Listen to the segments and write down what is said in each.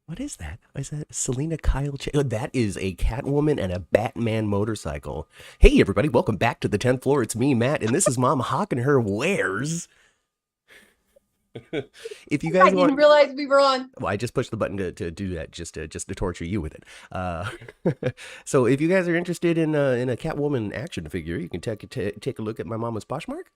What is that? Is that Selena Kyle? Oh, that is a Catwoman and a Batman motorcycle. Hey, everybody, welcome back to the 10th floor. It's me, Matt, and this is Mom hawking her wares. If you I guys didn't want, realize we were on. well, I just pushed the button to do that, just to torture you with it. Uh, so if you guys are interested in a Catwoman action figure, you can take a look at my mama's Poshmark.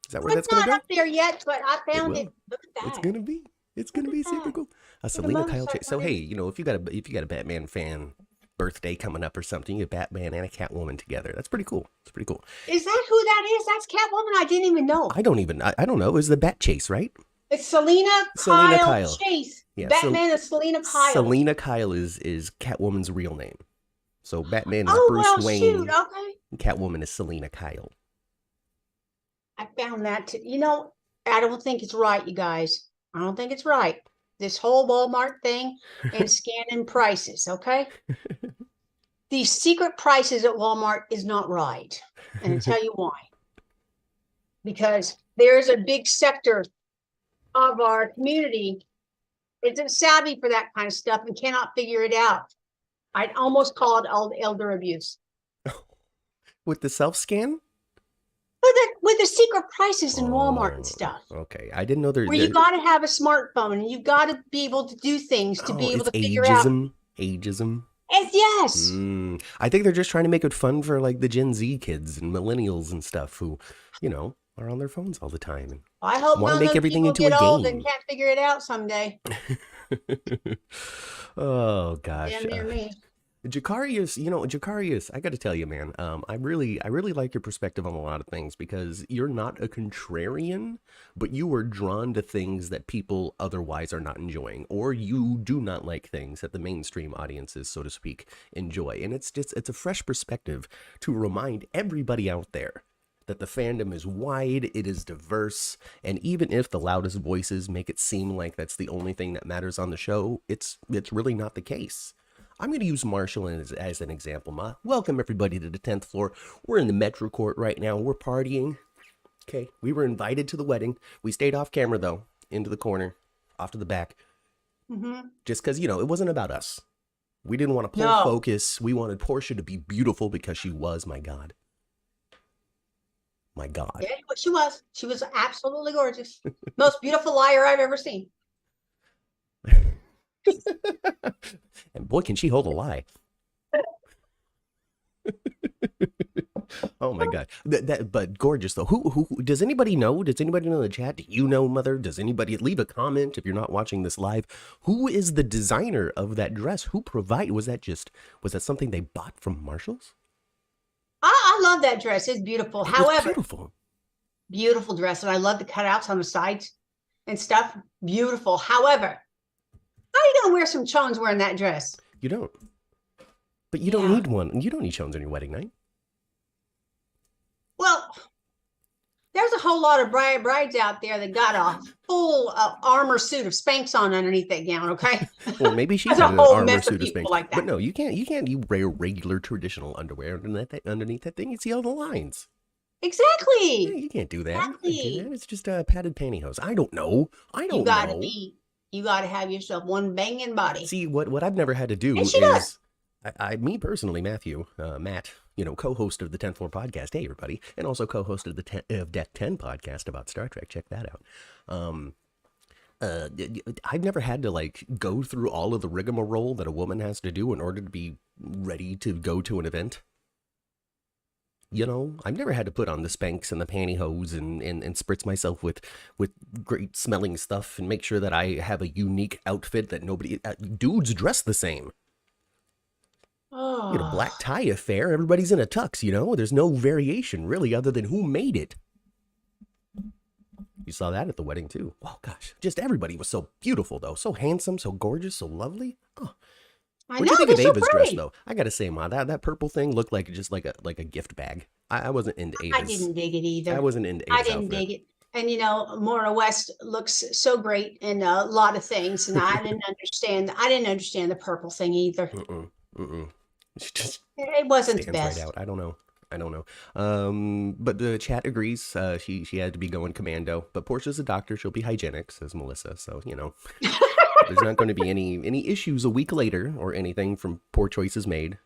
Is that where Well, it's that's gonna not go? up there yet, but I It found will. it. Look at It's that. gonna be. It's Look gonna at be super that. cool. A With a Selena Kyle chase. motorcycle So on hey, it. if you got a Batman fan birthday coming up or something, you get Batman and a Catwoman together. That's pretty coal. It's pretty cool. Is that who that is? That's Catwoman. I didn't even know. I don't know. Is the Bat Chase right? It's Selena Selena Kyle Kyle. Chase. Yeah. Batman is Selena Kyle. Selena Kyle is Catwoman's real name. So Batman is Oh, Bruce well, shoot. Wayne. Okay. Catwoman is Selena Kyle. I found that too. I don't think it's right, you guys. I don't think it's right. This whole Walmart thing and scanning prices, okay? These secret prices at Walmart is not right. And I'll tell you why. Because there's a big sector of our community isn't savvy for that kind of stuff and cannot figure it out. I'd almost call it elder abuse. With the self scan? With the secret prices in Walmart and Oh, stuff, okay. I didn't know where you got to have a smartphone and you've got to be able to do things to Oh, be able it's to figure out. ageism. Ageism. Yes. I think they're just trying to make it fun for like the Gen Z kids and millennials and stuff who, are on their phones all the time and I hope want none to of make those everything people into a get old and game. can't figure it out someday. Oh gosh. Damn near me. Jakarius, I got to tell you, man, I really like your perspective on a lot of things because you're not a contrarian, but you are drawn to things that people otherwise are not enjoying, or you do not like things that the mainstream audiences, so to speak, enjoy. And it's a fresh perspective to remind everybody out there that the fandom is wide, it is diverse, and even if the loudest voices make it seem like that's the only thing that matters on the show, it's really not the case. I'm going to use Marshall as an example, Ma. Welcome, everybody, to the 10th floor. We're in the Metro Court right now. We're partying. Okay, we were invited to the wedding. We stayed off camera, though, into the corner, off to the back, just because, it wasn't about us. We didn't want to pull No. focus. We wanted Portia to be beautiful because she was, my God. My God. Yeah, she was. She was absolutely gorgeous. Most beautiful liar I've ever seen. And boy, can she hold a lie. Oh my God. But gorgeous though. Who does anybody know? Does anybody know in the chat? Do you know, Mother? Does anybody leave a comment if you're not watching this live? Who is the designer of that dress? Who provided? Was that something they bought from Marshall's? I love that dress. It's beautiful. It was However, beautiful. beautiful dress. And I love the cutouts on the sides and stuff. Beautiful. However, how are you going to wear some chones wearing that dress? You don't. But you don't need one. You don't need chones on your wedding night. Well, there's a whole lot of brides out there that got a full armor suit of Spanx on underneath that gown, okay? Well, maybe she's There's a got an whole armor mess of suit of people Spanx. like that. But no, you can't. You wear regular traditional underwear underneath that thing. You see all the lines. Yeah, Exactly. you can't do that. You can't do Exactly. that. It's just padded pantyhose. I don't know. You gotta have yourself one banging body. See, what I've never had to do And she does. is, me personally, Matthew, Matt, co-host of the 10th Floor podcast. Hey, everybody. And also co-host of the Deck 10 podcast about Star Trek. Check that out. I've never had to like go through all of the rigmarole that a woman has to do in order to be ready to go to an event. I've never had to put on the Spanx and the pantyhose and spritz myself with great smelling stuff and make sure that I have a unique outfit that nobody, dudes dress the same. Oh. You know, black tie affair, everybody's in a tux, there's no variation really other than who made it. You saw that at the wedding too. Oh gosh, just everybody was so beautiful though, so handsome, so gorgeous, so lovely. Oh. I What do know, you think they're of so Ava's dress pretty. though? I gotta say, Ma, that purple thing looked like just like a gift bag. I wasn't into I Ava's. didn't dig it either. I wasn't into I Ava's didn't outfit. dig it. And Mora West looks so great in a lot of things, and I didn't understand. I didn't understand the purple thing either. She just It wasn't the stands right best. out. I don't know. But the chat agrees. She had to be going commando. But Portia's a doctor. She'll be hygienic, says Melissa. So There's not going to be any issues a week later or anything from poor choices made.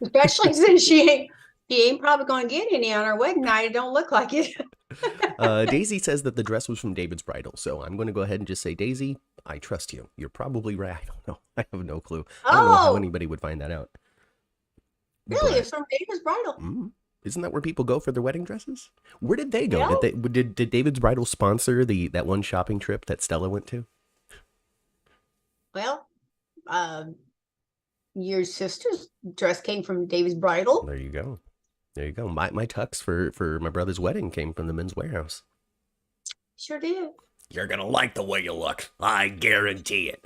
Especially since he ain't probably going to get any on our wedding night. It don't look like it. Daisy says that the dress was from David's bridal, so I'm going to go ahead and just say, Daisy, I trust you. You're probably right. I don't know. I have no clue. I don't know how anybody would find that out. Really? But, it's from David's bridal. Isn't that where people go for their wedding dresses? Where did they go? Yeah. Did David's bridal sponsor that one shopping trip that Stella went to? Well, your sister's dress came from David's bridal. There you go. There you go. My tux for my brother's wedding came from the Men's Warehouse. Sure did. You're going to like the way you look. I guarantee it.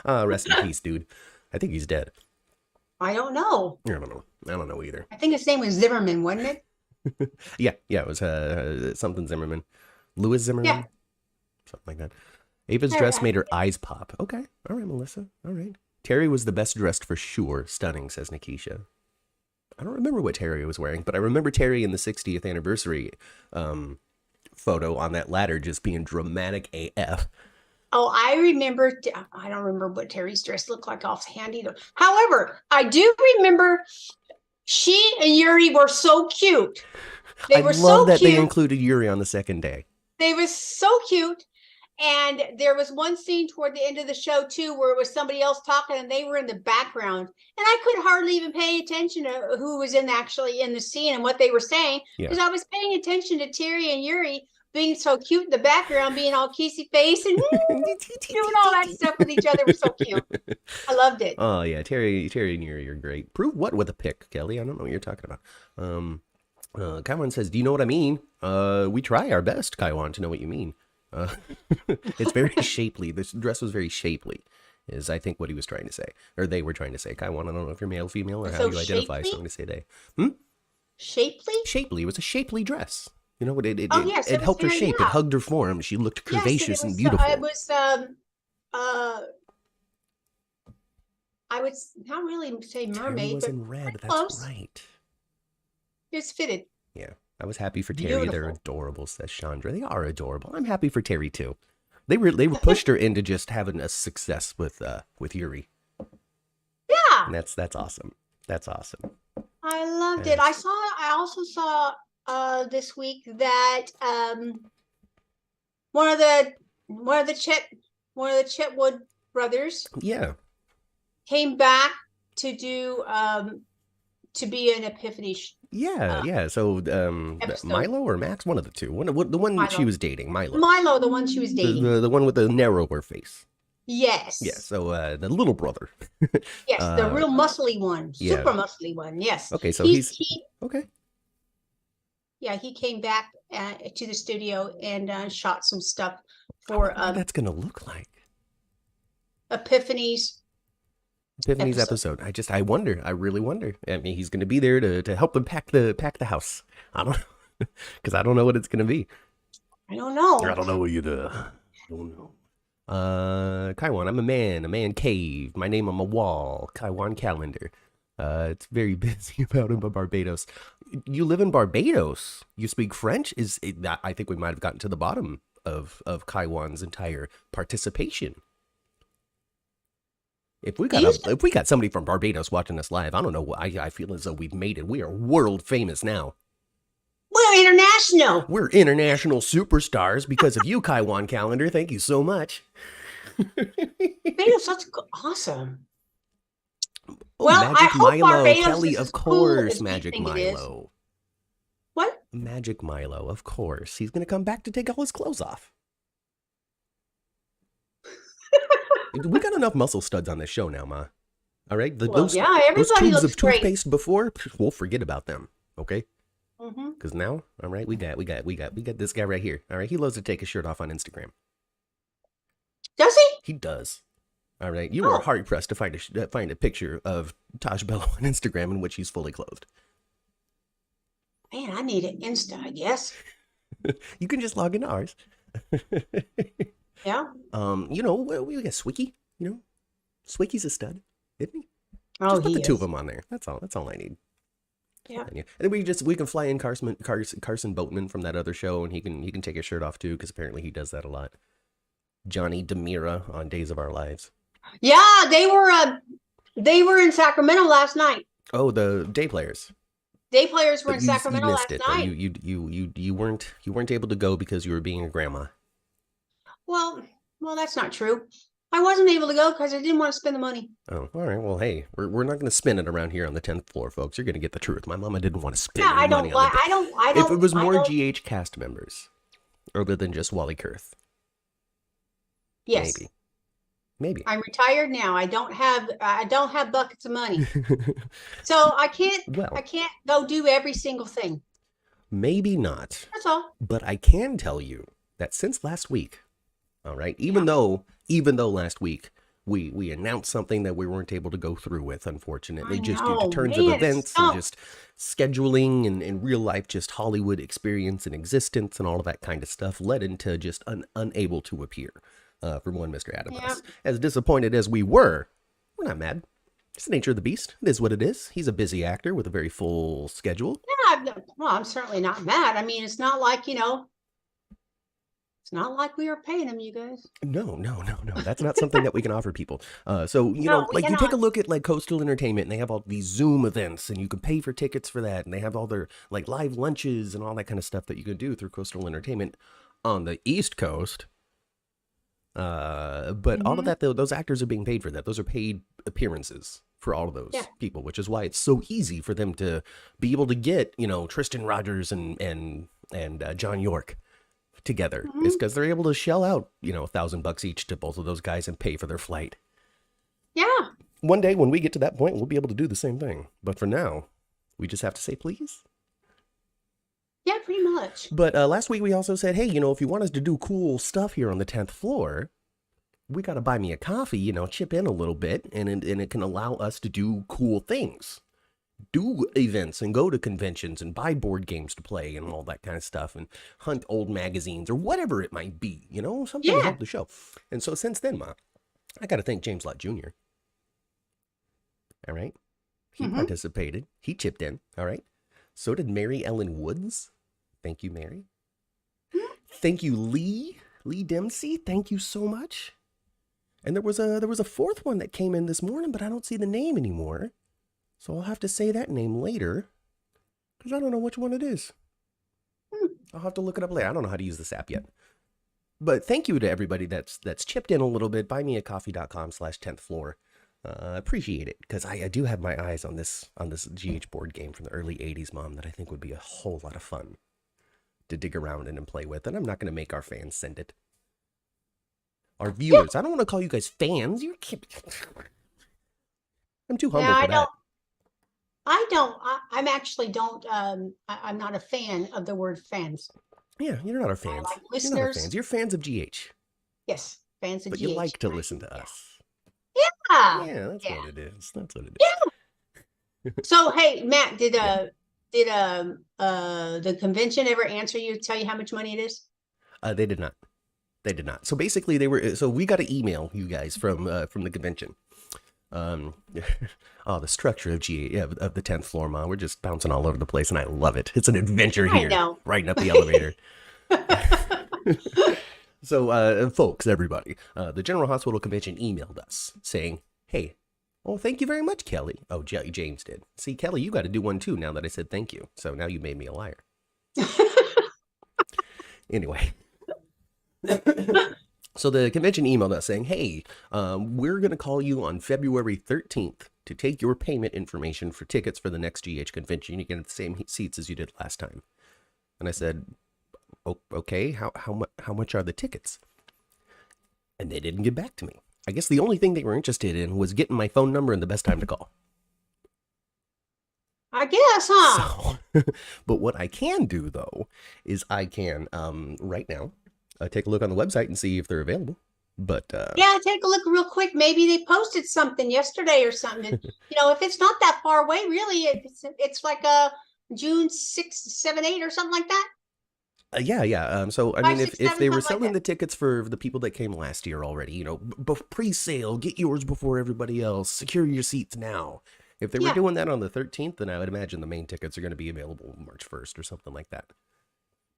Rest in peace, dude. I think he's dead. I don't know. I don't know either. I think his name was Zimmerman, wasn't it? Yeah, it was something Zimmerman. Louis Zimmerman? Yeah. Something like that. Ava's dress made her eyes pop. Okay. All right, Melissa. All right. Terry was the best dressed for sure. Stunning, says Nikisha. I don't remember what Terry was wearing, but I remember Terry in the 60th anniversary photo on that ladder just being dramatic AF. Oh, I remember. I don't remember what Terry's dress looked like offhand either. However, I do remember she and Yuri were so cute. I love that they included Yuri on the second day. They were so cute. And there was one scene toward the end of the show, too, where it was somebody else talking and they were in the background. And I could hardly even pay attention to who was actually in the scene and what they were saying. Because I was paying attention to Terry and Yuri being so cute in the background, being all kissy face and doing all that stuff with each other. It was so cute. I loved it. Oh, yeah. Terry and Yuri are great. Prove what with a pic, Kelly? I don't know what you're talking about. Kaiwan says, do you know what I mean? We try our best, Kaiwan, to know what you mean. It's very shapely. This dress was very shapely, is I think what he was trying to say. Or they were trying to say. Kaiwan, I don't know if you're male, female, or how you identify. So I'm going to say they. Shapely? Shapely. It was a shapely dress. You know, it helped her shape. Yeah. It hugged her form. She looked curvaceous and beautiful. It was, I would not really say mermaid, Terry was in red. That's close. Right. It's fitted. Yeah. I was happy for Terry. Beautiful. They're adorable, says Chandra. They are adorable. I'm happy for Terry too. They pushed her into just having a success with Yuri. Yeah. And that's awesome. That's awesome. I loved it. I also saw this week that one of the Chetwood brothers came back to do to be an Epiphany. Yeah. So Milo or Max, one of the two. The one Milo. She was dating, Milo. Milo, the one she was dating. The one with the narrower face. Yes. Yeah. So the little brother. Yes, the real muscly one, super muscly one. Yes. Okay, so he's okay. Yeah, he came back to the studio and shot some stuff for. That's gonna look like Epiphany's episode. I wonder. I really wonder. I mean, he's gonna be there to help them pack the house. I don't know, because I don't know what it's gonna be. I don't know. I don't know either. I don't know. Kaiwan, I'm a man cave. My name on my wall. Kaiwan calendar. It's very busy about him in Barbados. You live in Barbados. You speak French. I think we might have gotten to the bottom of Kaiwan's entire participation. If we got somebody from Barbados watching us live, I don't know. I feel as though we've made it. We are world famous now. We're international. We're international superstars because of you, Kaiwan Calendar. Thank you so much. Barbados, that's awesome. Oh, well, Magic Milo, Kelly, of course, Magic Milo. What? Magic Milo, of course. He's going to come back to take all his clothes off. We got enough muscle studs on this show now, Ma. All right? Those tubes of toothpaste before, we'll forget about them, okay? Because now, all right, we got this guy right here. All right, he loves to take his shirt off on Instagram. Does he? He does. All right, you are hard pressed to find a picture of Taj Bello on Instagram in which he's fully clothed. Man, I need an Insta, I guess. You can just log into ours. Yeah. We got Swicky. You know, Swicky's a stud, isn't he? Oh, just put the two of them on there. That's all I need. Yeah. And then we can fly in Carson Boatman from that other show, and he can take his shirt off too, because apparently he does that a lot. Johnny Demira on Days of Our Lives. Yeah, they were in Sacramento last night. Oh, the day players. Day players were But in you Sacramento missed last it though. night. You weren't able to go because you were being a grandma. Well, that's not true. I wasn't able to go because I didn't want to spend the money. Oh, all right. Well, hey, we're not going to spin it around here on the 10th floor, folks. You're going to get the truth. My mama didn't want to spend Yeah, any I don't money on like. the. I If it don't. was I more don't. GH cast members, other than just Wally Kurth, Yes, maybe. I'm retired now. I don't have buckets of money, so I Well, can't go do every single thing. maybe not. That's all. But I can tell you that since last week, all right, even though last week we announced something that we weren't able to go through with, unfortunately, I just due to know, turns man, of it events and stunk. just scheduling and real life, just Hollywood experience and existence and all of that kind of stuff led into just unable to appear for one Mr. Adam Yeah. Us. As disappointed as we were, we're not mad. It's the nature of the beast. It is what it is. He's a busy actor with a very full schedule. Yeah, well, I'm certainly not mad. I mean, it's not like it's not like we are paying them, you guys. No. That's not something that we can offer people. So, you No, know, we like you take a cannot. look at like Coastal Entertainment and they have all these Zoom events and you can pay for tickets for that. And they have all their like live lunches and all that kind of stuff that you can do through Coastal Entertainment on the East Coast. But all of that, though, those actors are being paid for that. Those are paid appearances for all of those Yeah. people, which is why it's so easy for them to be able to get, you know, Tristan Rogers and John York together. It's because they're able to shell out, you know, $1,000 each to both of those guys and pay for their flight. Yeah. One day when we get to that point, we'll be able to do the same thing. But for now, we just have to say please. Yeah, pretty much. But last week we also said, hey, you know, if you want us to do cool stuff here on the 10th floor, we got to buy me a coffee, you know, chip in a little bit, and it can allow us to do cool things. Do events and go to conventions and buy board games to play and all that kind of stuff and hunt old magazines or whatever it might be, you know, something to Yeah. help the show. And so since then, Ma, I got to thank James Lott Jr. All right. He participated. He chipped in. All right. So did Mary Ellen Woods. Thank you, Mary. Thank you, Lee Dempsey. Thank you so much. And there was a fourth one that came in this morning, but I don't see the name anymore. So I'll have to say that name later because I don't know which one it is. I'll have to look it up later. I don't know how to use this app yet. But thank you to everybody that's chipped in a little bit. Buymeacoffee.com/10th floor. Appreciate it because I do have my eyes on this GH board game from the early 80s, Mom, that I think would be a whole lot of fun to dig around in and play with. And I'm not going to make our fans send it. Our viewers. I don't want to call you guys fans. I'm too humble for that. I'm actually don't. I'm not a fan of the word fans. Yeah, you're not our fans. Like You're not our listeners. fans. You're fans of GH. Yes, fans of But GH. you like to listen to us. Yeah. Yeah, that's what it is. That's what it is. Yeah. So hey, Matt, did the convention ever answer you, tell you how much money it is? They did not. They did not. So basically, we got an email, you guys, from the convention. The structure of of the 10th floor, Ma. We're just bouncing all over the place, and I love it. It's an adventure here. I know. Riding up the elevator. So, folks, everybody, the General Hospital Convention emailed us saying, hey, oh, thank you very much, Kelly. Oh, James did. See, Kelly, you got to do one too now that I said thank you. So now you made me a liar. Anyway. So the convention emailed us saying, hey, we're going to call you on February 13th to take your payment information for tickets for the next GH convention. You get the same seats as you did last time. And I said, oh, okay, how much are the tickets? And they didn't get back to me. I guess the only thing they were interested in was getting my phone number and the best time to call. I guess, huh? So, but what I can do, though, is I can, right now, take a look on the website and see if they're available. But yeah, take a look real quick. Maybe they posted something yesterday or something. You know, if it's not that far away, really, it's like June 6th, 7, 8 or something like that. Yeah. So, I 5, mean, 6, if 7, they were something like selling that. the tickets for the people that came last year already, you know, pre-sale, get yours before everybody else, secure your seats now. If they were doing that on the 13th, then I would imagine the main tickets are going to be available March 1st or something like that.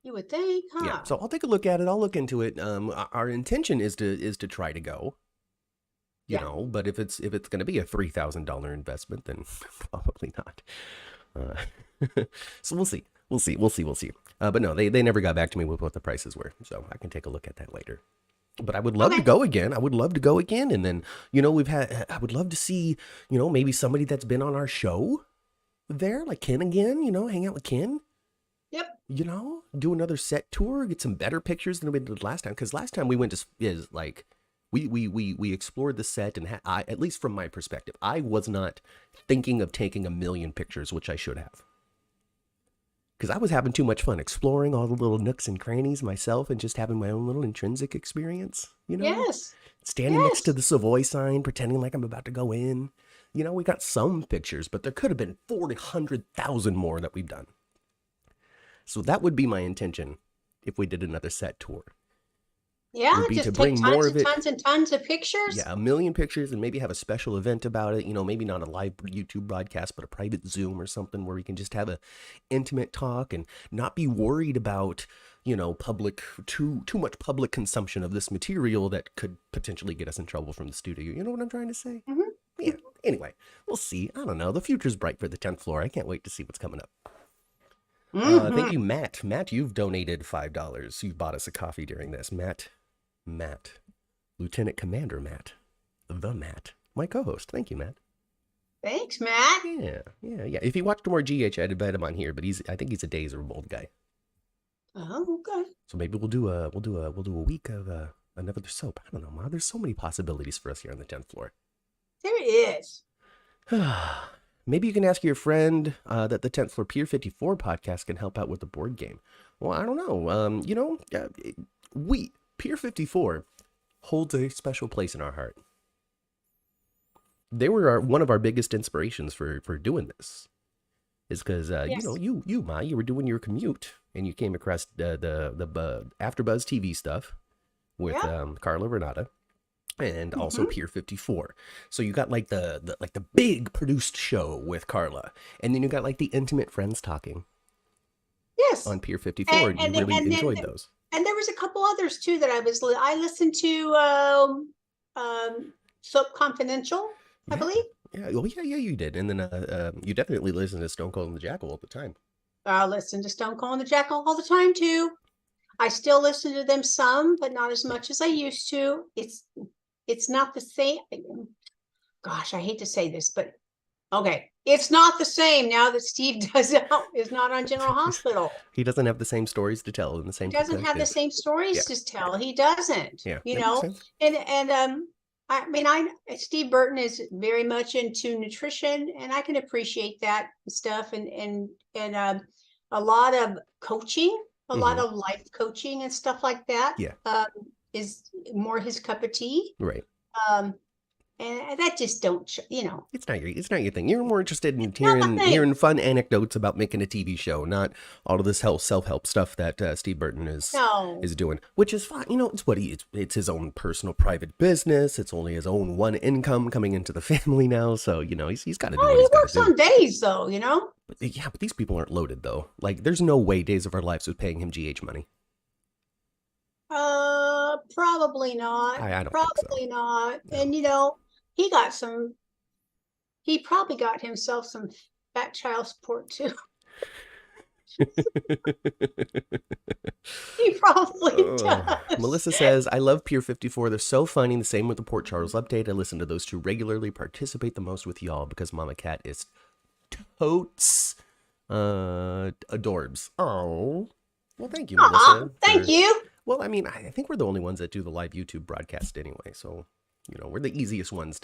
You would think, Yeah, huh? so I'll take a look at it. I'll look into it. Our intention is to try to go, Yeah. but if it's going to be a $3,000 investment, then probably not. So we'll see. But no, they never got back to me with what the prices were, so I can take a look at that later. But I would love to Okay. go again. I would love to go again, and then I would love to see maybe somebody that's been on our show there, like Ken again. Hang out with Ken. Yep. Do another set tour, get some better pictures than we did last time. Because last time we went to is like we explored the set, and at least from my perspective, I was not thinking of taking a million pictures, which I should have. Because I was having too much fun exploring all the little nooks and crannies myself and just having my own little intrinsic experience, Yes. Standing next to Yes. the Savoy sign, pretending like I'm about to go in. We got some pictures, but there could have been 400,000 more that we've done. So that would be my intention if we did another set tour. Yeah. Would be to Just take bring more tons of and it. tons and tons of pictures. Yeah, a million pictures and maybe have a special event about it. Maybe not a live YouTube broadcast, but a private Zoom or something where we can just have a intimate talk and not be worried about, public too much public consumption of this material that could potentially get us in trouble from the studio. You know what I'm trying to say? Mm-hmm. Yeah. Anyway, we'll see. I don't know. The future's bright for the 10th floor. I can't wait to see what's coming up. Thank you, Matt. Matt, you've donated $5. You've bought us a coffee during this. Matt, Lieutenant Commander Matt, the Matt, my co-host. Thank you, Matt. Thanks, Matt. Yeah. If he watched more GH, I'd invite him on here, but I think he's a Days or Bold guy. Oh, okay. So maybe we'll do a week of another soap. I don't know, Ma. There's so many possibilities for us here on the 10th floor. There it is. Maybe you can ask your friend that the 10th Floor Pier 54 podcast can help out with the board game. Well, I don't know. Pier 54 holds a special place in our heart. They were one of our biggest inspirations for doing this. Is because Yes. you Ma, you were doing your commute and you came across the AfterBuzz TV stuff with Yeah. Carla Renata. And also Pier 54. So you got like the big produced show with Carla, and then you got like the intimate friends talking Yes. on Pier 54, and you really enjoyed those. And there was a couple others too that I listened to Soap Confidential, I believe. Yeah, well, yeah, you did, and then you definitely listened to Stone Cold and the Jackal all the time. I listen to Stone Cold and the Jackal all the time too. I still listen to them some, but not as much as I used to. It's not the same. Gosh, I hate to say this, but okay. It's not the same now that Steve is not on General Hospital. He doesn't have the same stories to tell in the same. He doesn't have the same stories to tell. He doesn't. Yeah, and Steve Burton is very much into nutrition, and I can appreciate that stuff, and a lot of coaching, a lot of life coaching and stuff like that. Yeah. Is more his cup of tea. Right. And that just don't, It's not your thing. You're more interested in hearing fun anecdotes about making a TV show, not all of this self-help stuff that Steve Burton is doing, which is fine. It's his own personal private business. It's only his own one income coming into the family now. So, he's got to do what he's got to do. He works on days though, But, yeah, but these people aren't loaded though. Like there's no way Days of Our Lives was paying him GH money. Probably not. I don't probably think so. not. No. And he probably got himself some fat child support too. He probably does. Melissa says, I love Pier 54. They're so funny. The same with the Port Charles update. I listen to those two regularly, participate the most with y'all because Mama Cat is totes adorbs. Oh, well, thank you, Melissa. Thank you. Well, I mean, I think we're the only ones that do the live YouTube broadcast anyway. So, we're the easiest ones.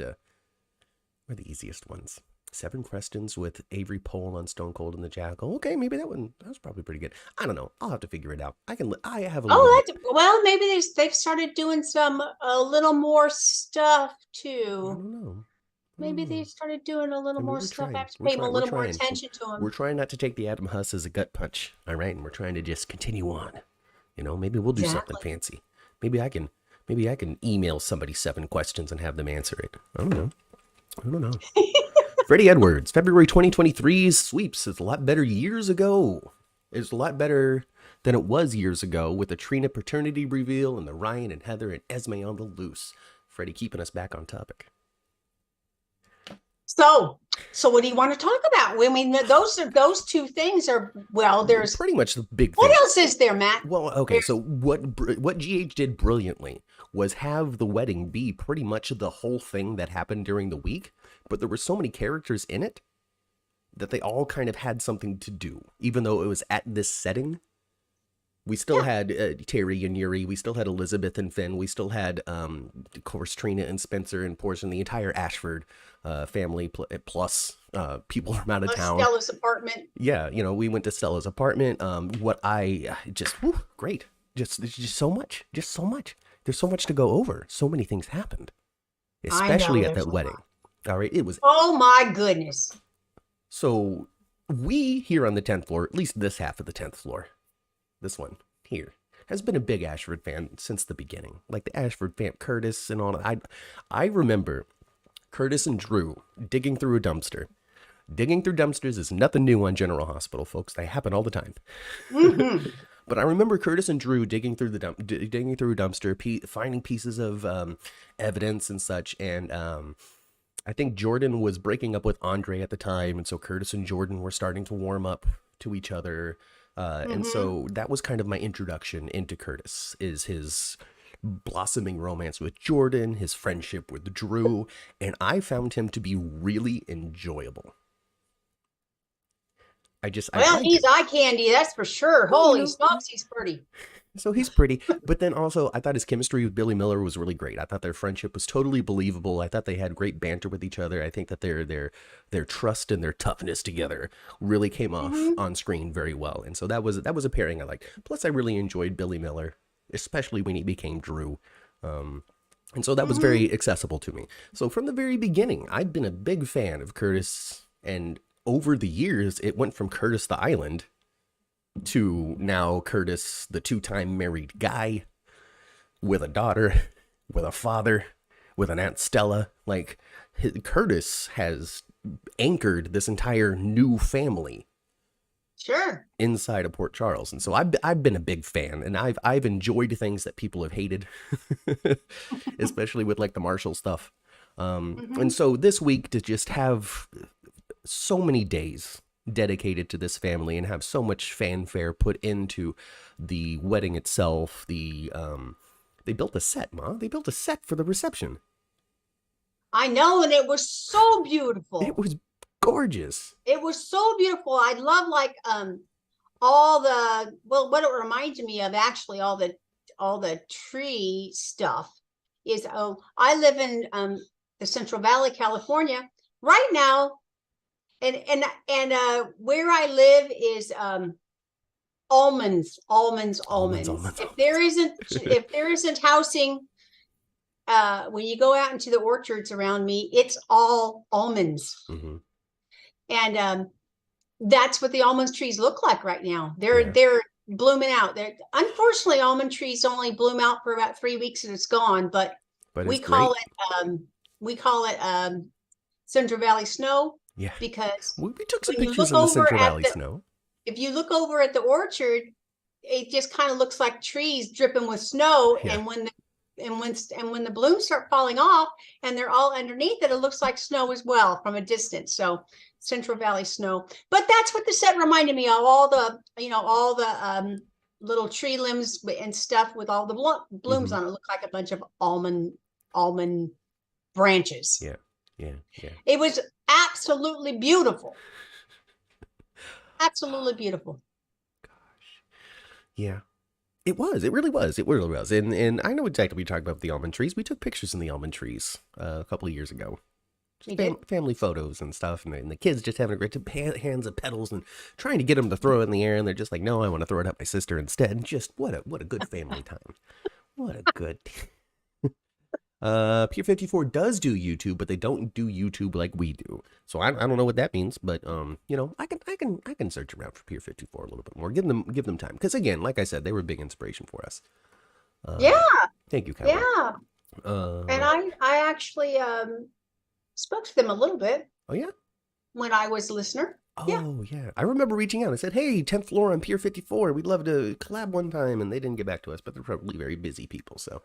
Seven Crestons with Avery Pohl on Stone Cold and the Jackal. Okay, maybe that was probably pretty good. I don't know. I'll have to figure it out. I have a little maybe they've started doing a little more stuff too. I don't know. Maybe they started doing a little more stuff. I have to We're pay a little more trying. attention to them. We're trying not to take the Adam Huss as a gut punch, all right? And we're trying to just continue on. Maybe we'll do something fancy. Maybe I can email somebody 7 questions and have them answer it. I don't know. Freddie Edwards, February 2023's sweeps is a lot better years ago. It's a lot better than it was years ago with the Trina paternity reveal and the Ryan and Heather and Esme on the loose. Freddie keeping us back on topic. So what do you want to talk about? I mean, those two things are, well, there's pretty much the big what thing. else is there, Matt? Well, okay, so what GH did brilliantly was have the wedding be pretty much the whole thing that happened during the week, but there were so many characters in it that they all kind of had something to do, even though it was at this setting. We still had Terry and Yuri. We still had Elizabeth and Finn. We still had, of course, Trina and Spencer and Portia and the entire Ashford family, plus people from out of town. Stella's apartment. Yeah, you know, we went to Stella's apartment. Great. Just so much. Just so much. There's so much to go over. So many things happened, especially at that wedding. All right, it was. Oh my goodness. So we here on the 10th floor, at least this half of the 10th floor, this one here, has been a big Ashford fan since the beginning. Like the Ashford fan, Curtis and all that. I remember Curtis and Drew digging through a dumpster. Digging through dumpsters is nothing new on General Hospital, folks. They happen all the time. Mm-hmm. But I remember Curtis and Drew digging through a dumpster, finding pieces of evidence and such. And I think Jordan was breaking up with Andre at the time, and so Curtis and Jordan were starting to warm up to each other. And so that was kind of my introduction into Curtis, is his blossoming romance with Jordan, his friendship with Drew, and I found him to be really enjoyable. He's eye candy, that's for sure. Holy smokes, he's pretty. So he's pretty, but then also I thought his chemistry with Billy Miller was really great. I thought their friendship was totally believable. I thought they had great banter with each other. I think that their trust and their toughness together really came off on screen very well. And so that was a pairing I liked. Plus I really enjoyed Billy Miller, especially when he became Drew. And so that was very accessible to me. So from the very beginning, I've been a big fan of Curtis, and over the years, it went from Curtis the Island to now Curtis, the two-time married guy with a daughter, with a father, with an Aunt Stella. Like, Curtis has anchored this entire new family. Sure. Inside of Port Charles. And so I've been a big fan, and I've enjoyed things that people have hated, especially with like the Marshall stuff. And so this week to just have so many days dedicated to this family and have so much fanfare put into the wedding itself. They built a set, Ma. They built a set for the reception. I know, and it was so beautiful. It was gorgeous. It was so beautiful. I love like what it reminds me of, actually, all the tree stuff is, I live in the Central Valley, California right now. And where I live is almonds. If there isn't housing, when you go out into the orchards around me, it's all almonds. Mm-hmm. And that's what the almond trees look like right now. They're blooming out. Unfortunately, almond trees only bloom out for about 3 weeks and it's gone. But we call it Central Valley snow. Yeah, because we took some pictures of the Central Valley snow. If you look over at the orchard, it just kind of looks like trees dripping with snow. Yeah. And when the blooms start falling off and they're all underneath it, it looks like snow as well from a distance. So Central Valley snow. But that's what the set reminded me of. All the little tree limbs and stuff with all the blooms on it look like a bunch of almond branches. Yeah. It was absolutely beautiful. Absolutely beautiful. Gosh. Yeah. It was. It really was. It really was. And I know exactly what you're talking about with the almond trees. We took pictures in the almond trees a couple of years ago. Family photos and stuff. And the kids just having a great hands of petals and trying to get them to throw it in the air. And they're just like, no, I want to throw it at my sister instead. And just what a good family time. What a good Pier 54 does do YouTube, but they don't do YouTube like we do. So I don't know what that means, but I can search around for Pier 54 a little bit more. Give them time, because again, like I said, they were a big inspiration for us. Thank you, Kyla. Yeah. And I actually spoke to them a little bit. Oh yeah. When I was a listener. Yeah, Oh, yeah. I remember reaching out. I said, hey, 10th floor on Pier 54. We'd love to collab one time. And they didn't get back to us, but they're probably very busy people. So,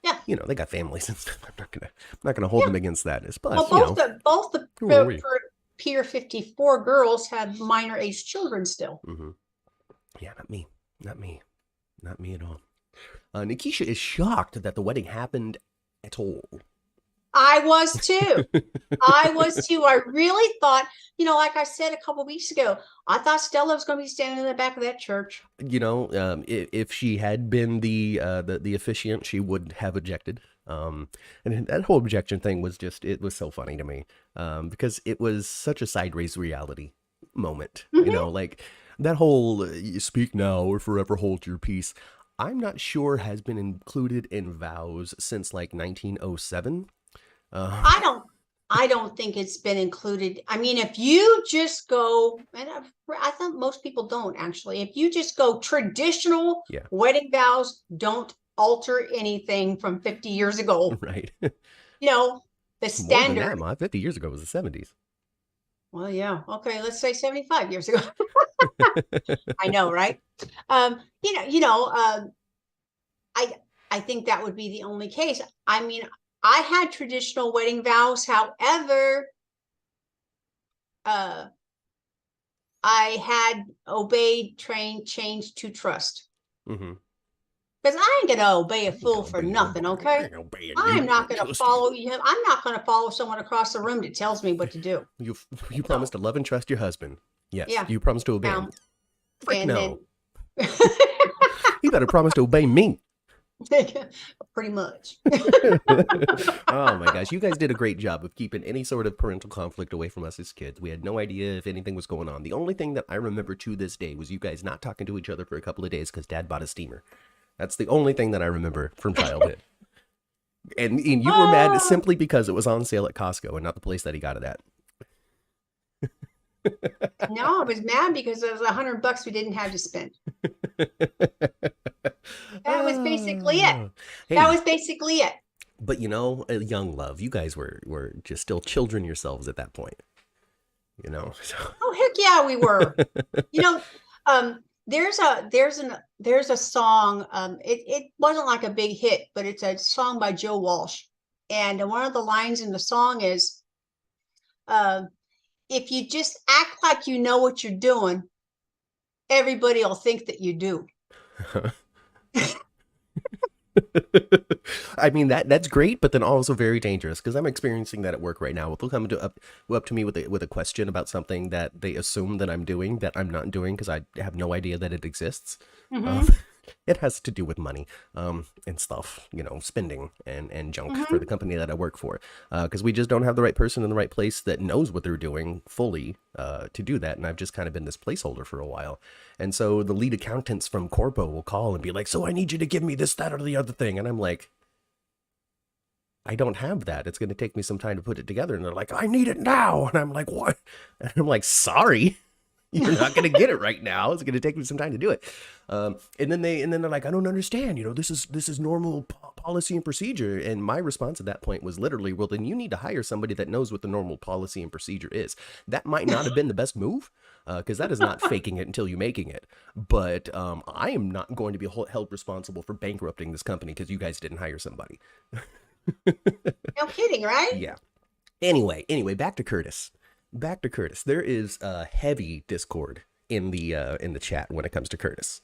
yeah, they got families and stuff. I'm not gonna hold yeah. them against that. It's Well, plus, both the who are we? Pier 54 girls had minor age children still. Mm-hmm. Yeah, not me. Not me. Not me at all. Nikisha is shocked that the wedding happened at all. I was too. I was too. I really thought, like I said a couple weeks ago, I thought Stella was going to be standing in the back of that church. If she had been the officiant, she would have objected. And that whole objection thing was it was so funny to me, because it was such a sideways reality moment. Mm-hmm. Like that whole "you speak now or forever hold your peace." I'm not sure has been included in vows since like 1907. Uh, I don't think it's been included. I mean, if you just go, and I think most people don't actually, if you just go traditional yeah, wedding vows, don't alter anything from 50 years ago. right. The More than standard. that, Ma. 50 years ago was the 70s. Well, yeah. Okay, let's say 75 years ago. I know, right? I I think that would be the only case. I mean, I had traditional wedding vows. However, uh, I had obeyed, trained, changed to trust. Mm-hmm. Because I ain't gonna obey a fool for nothing, okay? I'm not gonna follow him. I'm not gonna follow someone across the room that tells me what to do. You promise to love and trust your husband. Yes. Yeah. You promise to obey him. Frick And no. then You better promise to obey me. pretty much. Oh my gosh, you guys did a great job of keeping any sort of parental conflict away from us as kids. We had no idea if anything was going on. The only thing that I remember to this day was you guys not talking to each other for a couple of days because Dad bought a steamer. That's the only thing that I remember from childhood. And you were mad simply because it was on sale at Costco and not the place that he got it at. No, I was mad because it was $100 we didn't have to spend. That was basically it. Hey, That was basically it. but young love, you guys were just still children yourselves at that point. So. Oh heck yeah, we were. There's a song. It wasn't like a big hit, but it's a song by Joe Walsh, and one of the lines in the song is, "If you just act like you know what you're doing, everybody will think that you do." I mean that's great, but then also very dangerous because I'm experiencing that at work right now. They'll come up to me with a question about something that they assume that I'm doing that I'm not doing because I have no idea that it exists. Mm-hmm. It has to do with money, and stuff, spending and junk Mm-hmm. for the company that I work for, because we just don't have the right person in the right place that knows what they're doing fully to do that, and I've just kind of been this placeholder for a while, and so the lead accountants from Corpo will call and be like, so I need you to give me this, that, or the other thing, and I'm like, I don't have that. It's going to take me some time to put it together, and they're like, I need it now, and I'm like, what? And I'm like, sorry. You're not going to get it right now. It's going to take me some time to do it. And then they're like, I don't understand. This is normal policy and procedure. And my response at that point was literally, well, then you need to hire somebody that knows what the normal policy and procedure is. That might not have been the best move, because that is not faking it until you're making it. But I am not going to be held responsible for bankrupting this company because you guys didn't hire somebody. No kidding, right? Yeah. Anyway, back to Curtis. There is a heavy discord in the chat when it comes to Curtis.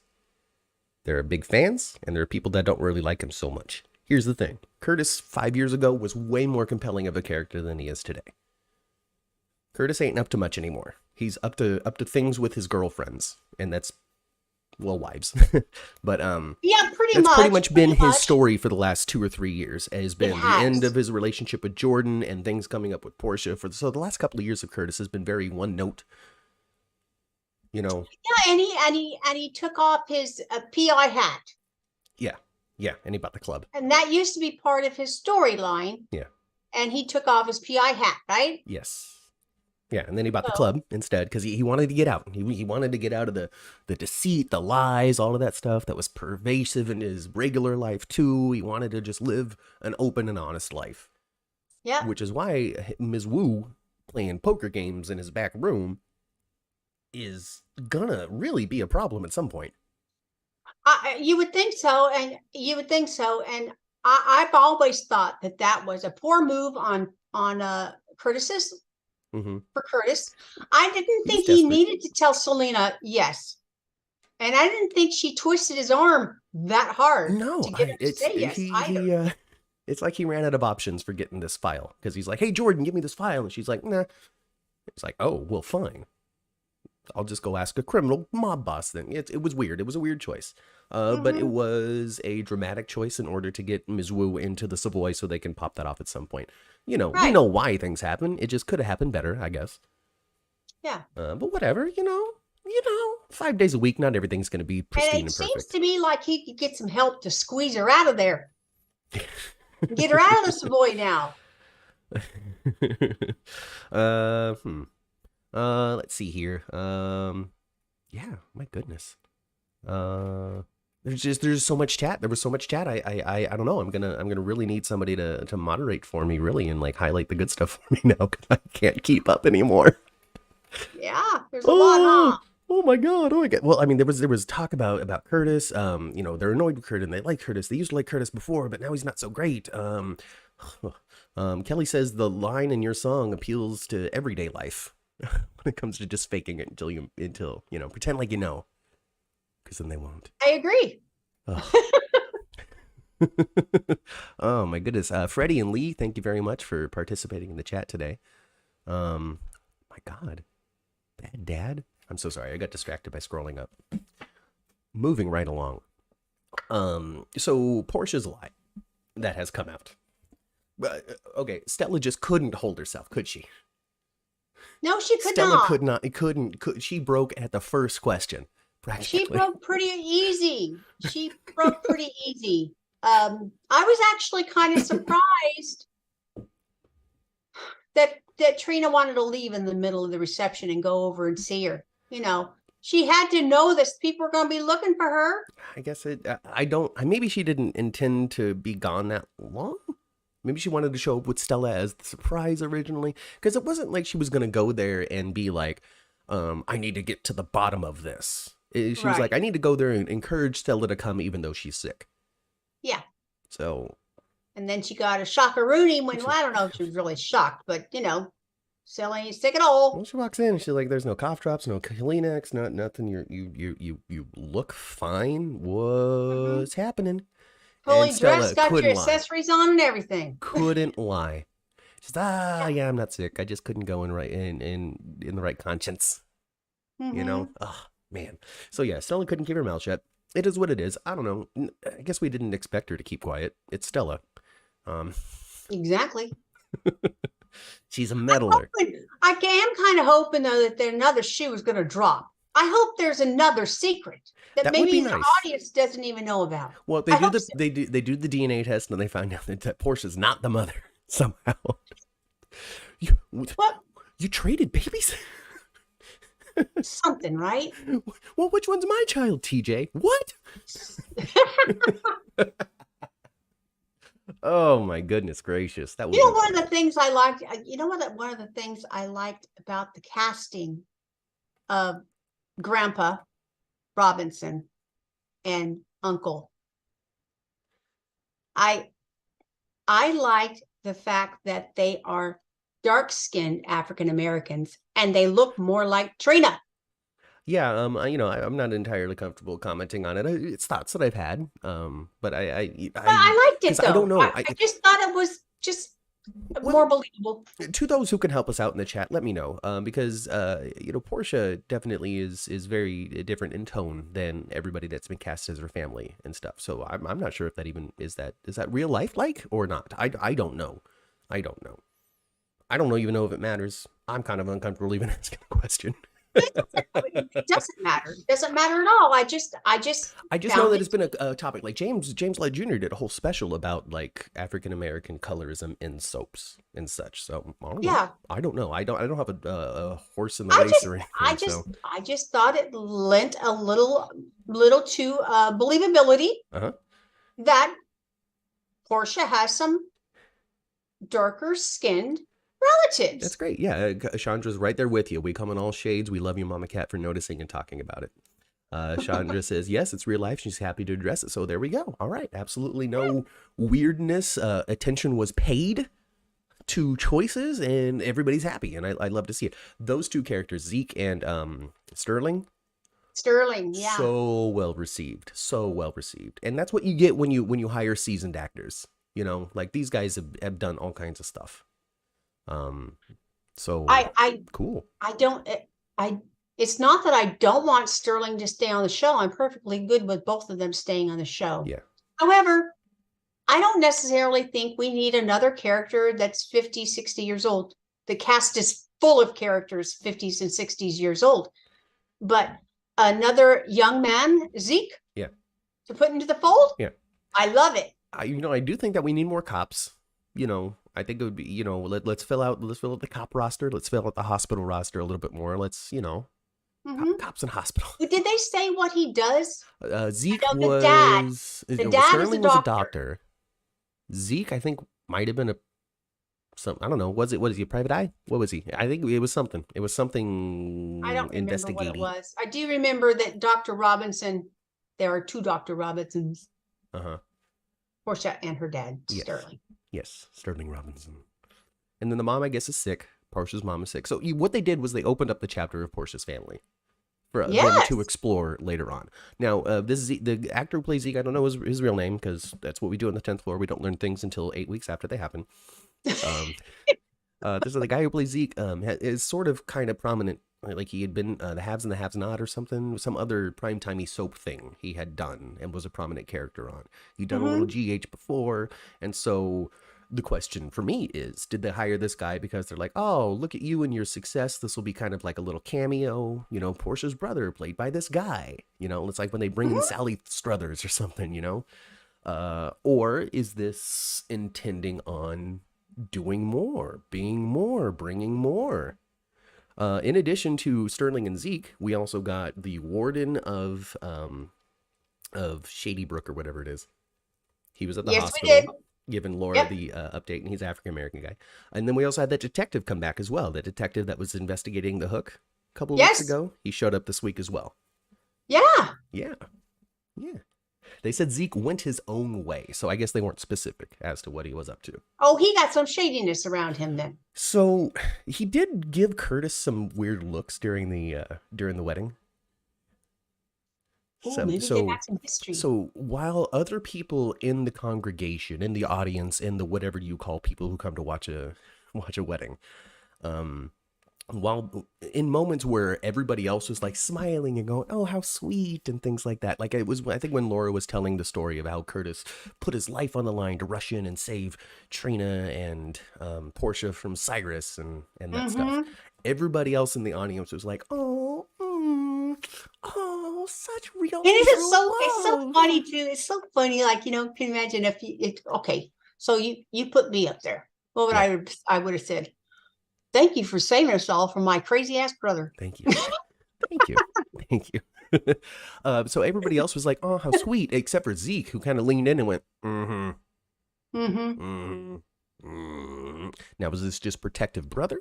There are big fans, and there are people that don't really like him so much. Here's the thing. Curtis 5 years ago was way more compelling of a character than he is today. Curtis ain't up to much anymore. He's up to things with his girlfriends, and that's, well, wives. But Yeah, pretty that's much. pretty much been his story for the last 2 or 3 years. Has been the has. end of his relationship with Jordan and things coming up with Portia. So the last couple of years of Curtis has been very one note. Yeah, and he took off his PI hat. Yeah, and he bought the club. And that used to be part of his storyline. Yeah. And he took off his PI hat, right? Yes. Yeah, and then he bought the club instead because he wanted to get out. He wanted to get out of the deceit, the lies, all of that stuff that was pervasive in his regular life too. He wanted to just live an open and honest life. Yeah. Which is why Ms. Wu playing poker games in his back room is gonna really be a problem at some point. You would think so, and I've always thought that that was a poor move on Curtis's Mm-hmm. for Curtis. I didn't He was think he desperate. needed to tell Selena yes, and I didn't think she twisted his arm that hard No, to get her to it's say yes either. it's like he ran out of options for getting this file because he's like, "Hey Jordan, give me this file," and she's like, "Nah." It's like, "Oh, well, fine. I'll just go ask a criminal mob boss then." It was weird. It was a weird choice. But it Mm-hmm. was a dramatic choice in order to get Ms. Wu into the Savoy so they can pop that off at some point. You know, we Right? know why things happen. It just could have happened better, I guess. Yeah. But whatever, 5 days a week, not everything's going to be And pristine it and seems perfect. to me like he could get some help to squeeze her out of there. Get her out of the Savoy now. uh, hmm. Let's see here. Yeah, my goodness. Uh, there's so much chat. There was so much chat. I don't know. I'm gonna really need somebody to moderate for me, really, and like highlight the good stuff for me now because I can't keep up anymore. Yeah, there's a lot, Oh, huh? oh my God. Oh my God. Well, I mean, there was talk about Curtis. They're annoyed with Curtis and they like Curtis. They used to like Curtis before, but now he's not so great. Kelly says the line in your song appeals to everyday life when it comes to just faking it until pretend like you know, because then they won't. I agree. Oh. Oh my goodness. Freddie and Lee, thank you very much for participating in the chat today. My God. Bad dad? I'm so sorry. I got distracted by scrolling up. Moving right along. So Portia's lie that has come out. Okay, Stella just couldn't hold herself, could she? No, she could Stella not. could not. She broke at the first question, She practically. broke pretty easy. She broke pretty easy. I was actually kind of surprised that Trina wanted to leave in the middle of the reception and go over and see her. She had to know this. People were going to be looking for her. I guess I don't. Maybe she didn't intend to be gone that long. Maybe she wanted to show up with Stella as the surprise originally, because it wasn't like she was gonna go there and be like, "I need to get to the bottom of this." She was like, Right. "I need to go there and encourage Stella to come, even though she's sick." Yeah. So And then she got a shockaroonie when, well, I don't know if she was really shocked, but silly, sick at all. well, she walks in and she's like, "There's no cough drops, no Kleenex, nothing. You look fine. Mm-hmm. What's happening?" And Fully Stella dressed, got your couldn't lie. accessories on and everything. Couldn't lie. She's Yeah. yeah, I'm not sick. I just couldn't go in the right conscience. Mm-hmm. Oh man. So yeah, Stella couldn't keep her mouth shut. It is what it is. I don't know. I guess we didn't expect her to keep quiet. It's Stella. Um, Exactly. she's a meddler. I am kind of hoping though that another shoe is going to drop. I hope there's another secret that That would be maybe the nice. audience doesn't even know about. Well, I hope so. they do the DNA test and they find out that Portia's not the mother somehow. You What? you traded babies? Something, right? Well, which one's my child, TJ? What? Oh my goodness gracious. That would be One of the things I liked, one of the things I liked about the casting of Grandpa Robinson and Uncle. I liked the fact that they are dark-skinned African Americans and they look more like Trina. Yeah, I'm not entirely comfortable commenting on it. It's thoughts that I've had, but But I liked it because I don't though. know. I just thought it was just more Well, believable. to those who can help us out in the chat, let me know. Because Portia definitely is very different in tone than everybody that's been cast as her family and stuff. So I'm not sure if that even is that real life like or not. I don't know. I don't know. I don't even know if it matters. I'm kind of uncomfortable even asking the question. It doesn't matter. It doesn't matter at all. I just know found that it. it's been a topic. Like James Led Jr. did a whole special about like African American colorism in soaps and such. So I don't know. Yeah. I don't know. I don't have a horse in the race or anything. I just thought it lent a little to believability Uh-huh. that Portia has some darker skinned That's relatives. great. Yeah, Chandra's right there with you. We come in all shades. We love you, Mama Cat, for noticing and talking about it. Chandra says, yes, it's real life. She's happy to address it. So there we go. All right. Absolutely no weirdness. Attention was paid to choices and everybody's happy. And I love to see it. Those two characters, Zeke and Sterling, Sterling, yeah. so well received. So well received. And that's what you get when you hire seasoned actors. You know, like these guys have done all kinds of stuff. So I cool. I don't I it's not that I don't want Sterling to stay on the show. I'm perfectly good with both of them staying on the show. Yeah. However, I don't necessarily think we need another character that's 50, 60 years old. The cast is full of characters 50s and 60s years old. But another young man, Zeke, Yeah. to put into the fold, Yeah. I love it. I do think that we need more cops. You know, I think it would be, let's fill out the cop roster. Let's fill out the hospital roster a little bit more. Let's, cops in hospital. Did they say what he does? Zeke the dad was, Sterling was a doctor. Zeke, I think, might have been I don't know. Was he a private eye? What was he? I think it was something. It was something. I don't remember what it was. I do remember that Dr. Robinson, there are two Dr. Robinsons. Portia and her dad, yes. Sterling. Yes, Sterling Robinson. And then the mom, I guess, is sick. Portia's mom is sick. So what they did was they opened up the chapter of Portia's family for them to explore later on. Now, the actor who plays Zeke, I don't know his real name because that's what we do on the 10th floor. We don't learn things until 8 weeks after they happen. This is the guy who plays Zeke. Is sort of kind of prominent. Like he had been the Haves and the Haves Not or something, some other primetimey soap thing he had done and was a prominent character on. He'd done a little GH before, and so the question for me is, did they hire this guy because they're like, oh, look at you and your success, this will be kind of like a little cameo, Portia's brother played by this guy, it's like when they bring in Sally Struthers or something, or is this intending on doing more, being more, bringing more? In addition to Sterling and Zeke, we also got the warden of Shady Brook or whatever it is. He was at the hospital giving Laura the update, and he's an African-American guy. And then we also had that detective come back as well. The detective that was investigating the hook a couple of weeks ago. He showed up this week as well. Yeah. Yeah. They said Zeke went his own way, so I guess they weren't specific as to what he was up to. Oh, he got some shadiness around him then. So he did give Curtis some weird looks during the wedding. Oh, maybe they got some history. So while other people in the congregation, in the audience, in the whatever you call people who come to watch a wedding, while in moments where everybody else was like smiling and going, oh, how sweet, and things like that. Like it was, I think when Laura was telling the story of how Curtis put his life on the line to rush in and save Trina and Portia from Cyrus and that stuff. Everybody else in the audience was like, oh, such real. And it's so funny too. It's so funny. Like, can you imagine okay, so you put me up there. What would I would have said? Thank you for saving us all from my crazy ass brother. Thank you. Thank you. So everybody else was like, oh, how sweet, except for Zeke, who kind of leaned in and went, Now, was this just protective brother?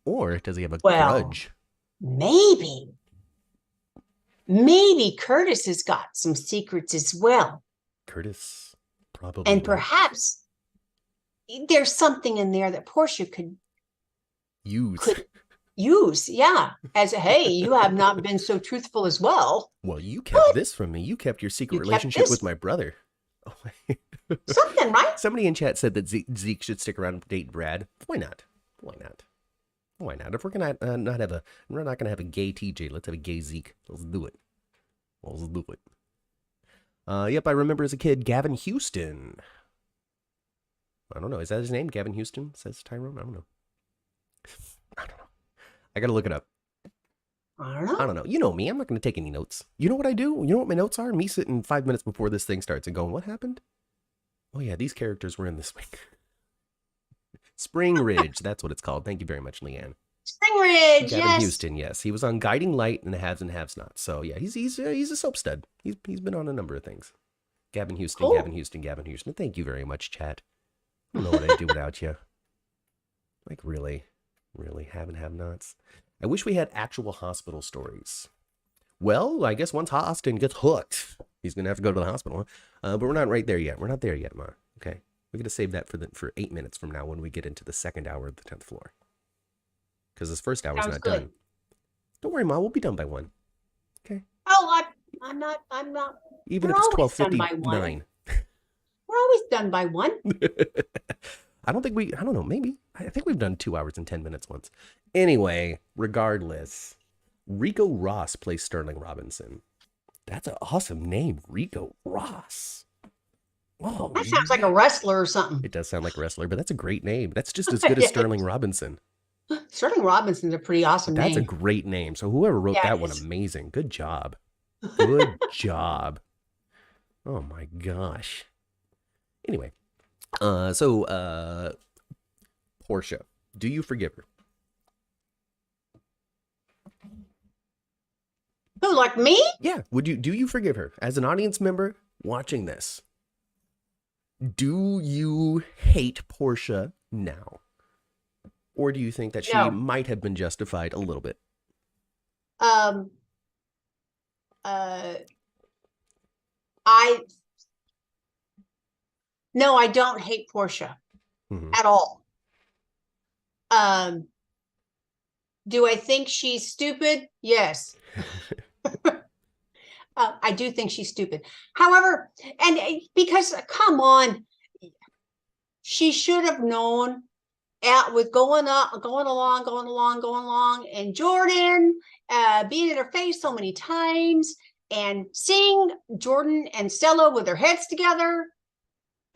Or does he have a grudge? Maybe Curtis has got some secrets as well. Curtis probably. And perhaps there's something in there that Portia could use, yeah. As hey, you have not been so truthful as well. Well, you kept this from me. You kept your secret relationship with my brother. Oh, something, right? Somebody in chat said that Zeke should stick around and date Brad. Why not? If we're gonna we're not gonna have a gay TJ. Let's have a gay Zeke. Let's do it. Yep, I remember as a kid, Gavin Houston. I don't know. Is that his name? Gavin Houston? Says Tyrone? I don't know. I gotta look it up. I don't know. You know me. I'm not gonna take any notes. You know what I do? You know what my notes are? Me sitting 5 minutes before this thing starts and going, what happened? Oh yeah, these characters were in this week. Spring Ridge, that's what it's called. Thank you very much, Leanne. Spring Ridge, Gavin Houston, yes. He was on Guiding Light and the Haves and Haves Not. So yeah, he's a soap stud. He's been on a number of things. Gavin Houston, cool. Gavin Houston. Thank you very much, chat. I don't know what I'd do without you. Like really, really have nots. I wish we had actual hospital stories. Well, I guess once Austin gets hooked, he's gonna have to go to the hospital. But we're not right there yet. We're not there yet, Ma. Okay, we're gonna save that for 8 minutes from now when we get into the second hour of the 10th floor. Because this first hour is Sounds not good. done. Don't worry, Ma. We'll be done by 1. Okay. Oh, I'm not. I'm not. Even We're if it's always done by 1. 12:59. We're always done by 1. I don't know, maybe. I think we've done 2 hours and 10 minutes once. Anyway, regardless, Rico Ross plays Sterling Robinson. That's an awesome name, Rico Ross. Oh, That sounds like a wrestler or something. It does sound like a wrestler, but that's a great name. That's just as good as Sterling Robinson. Sterling Robinson's a pretty awesome That's a name. great name. So whoever wrote that one, amazing. Good job. Good job. Oh my gosh. Anyway, Portia, do you forgive her? Who, like me? Yeah. Do you forgive her as an audience member watching this? Do you hate Portia now? Or do you think that she might have been justified a little bit? No, I don't hate Portia at all. Do I think she's stupid? Yes. I do think she's stupid. However, and because come on, she should have known with going along, and Jordan being in her face so many times, and seeing Jordan and Stella with their heads together.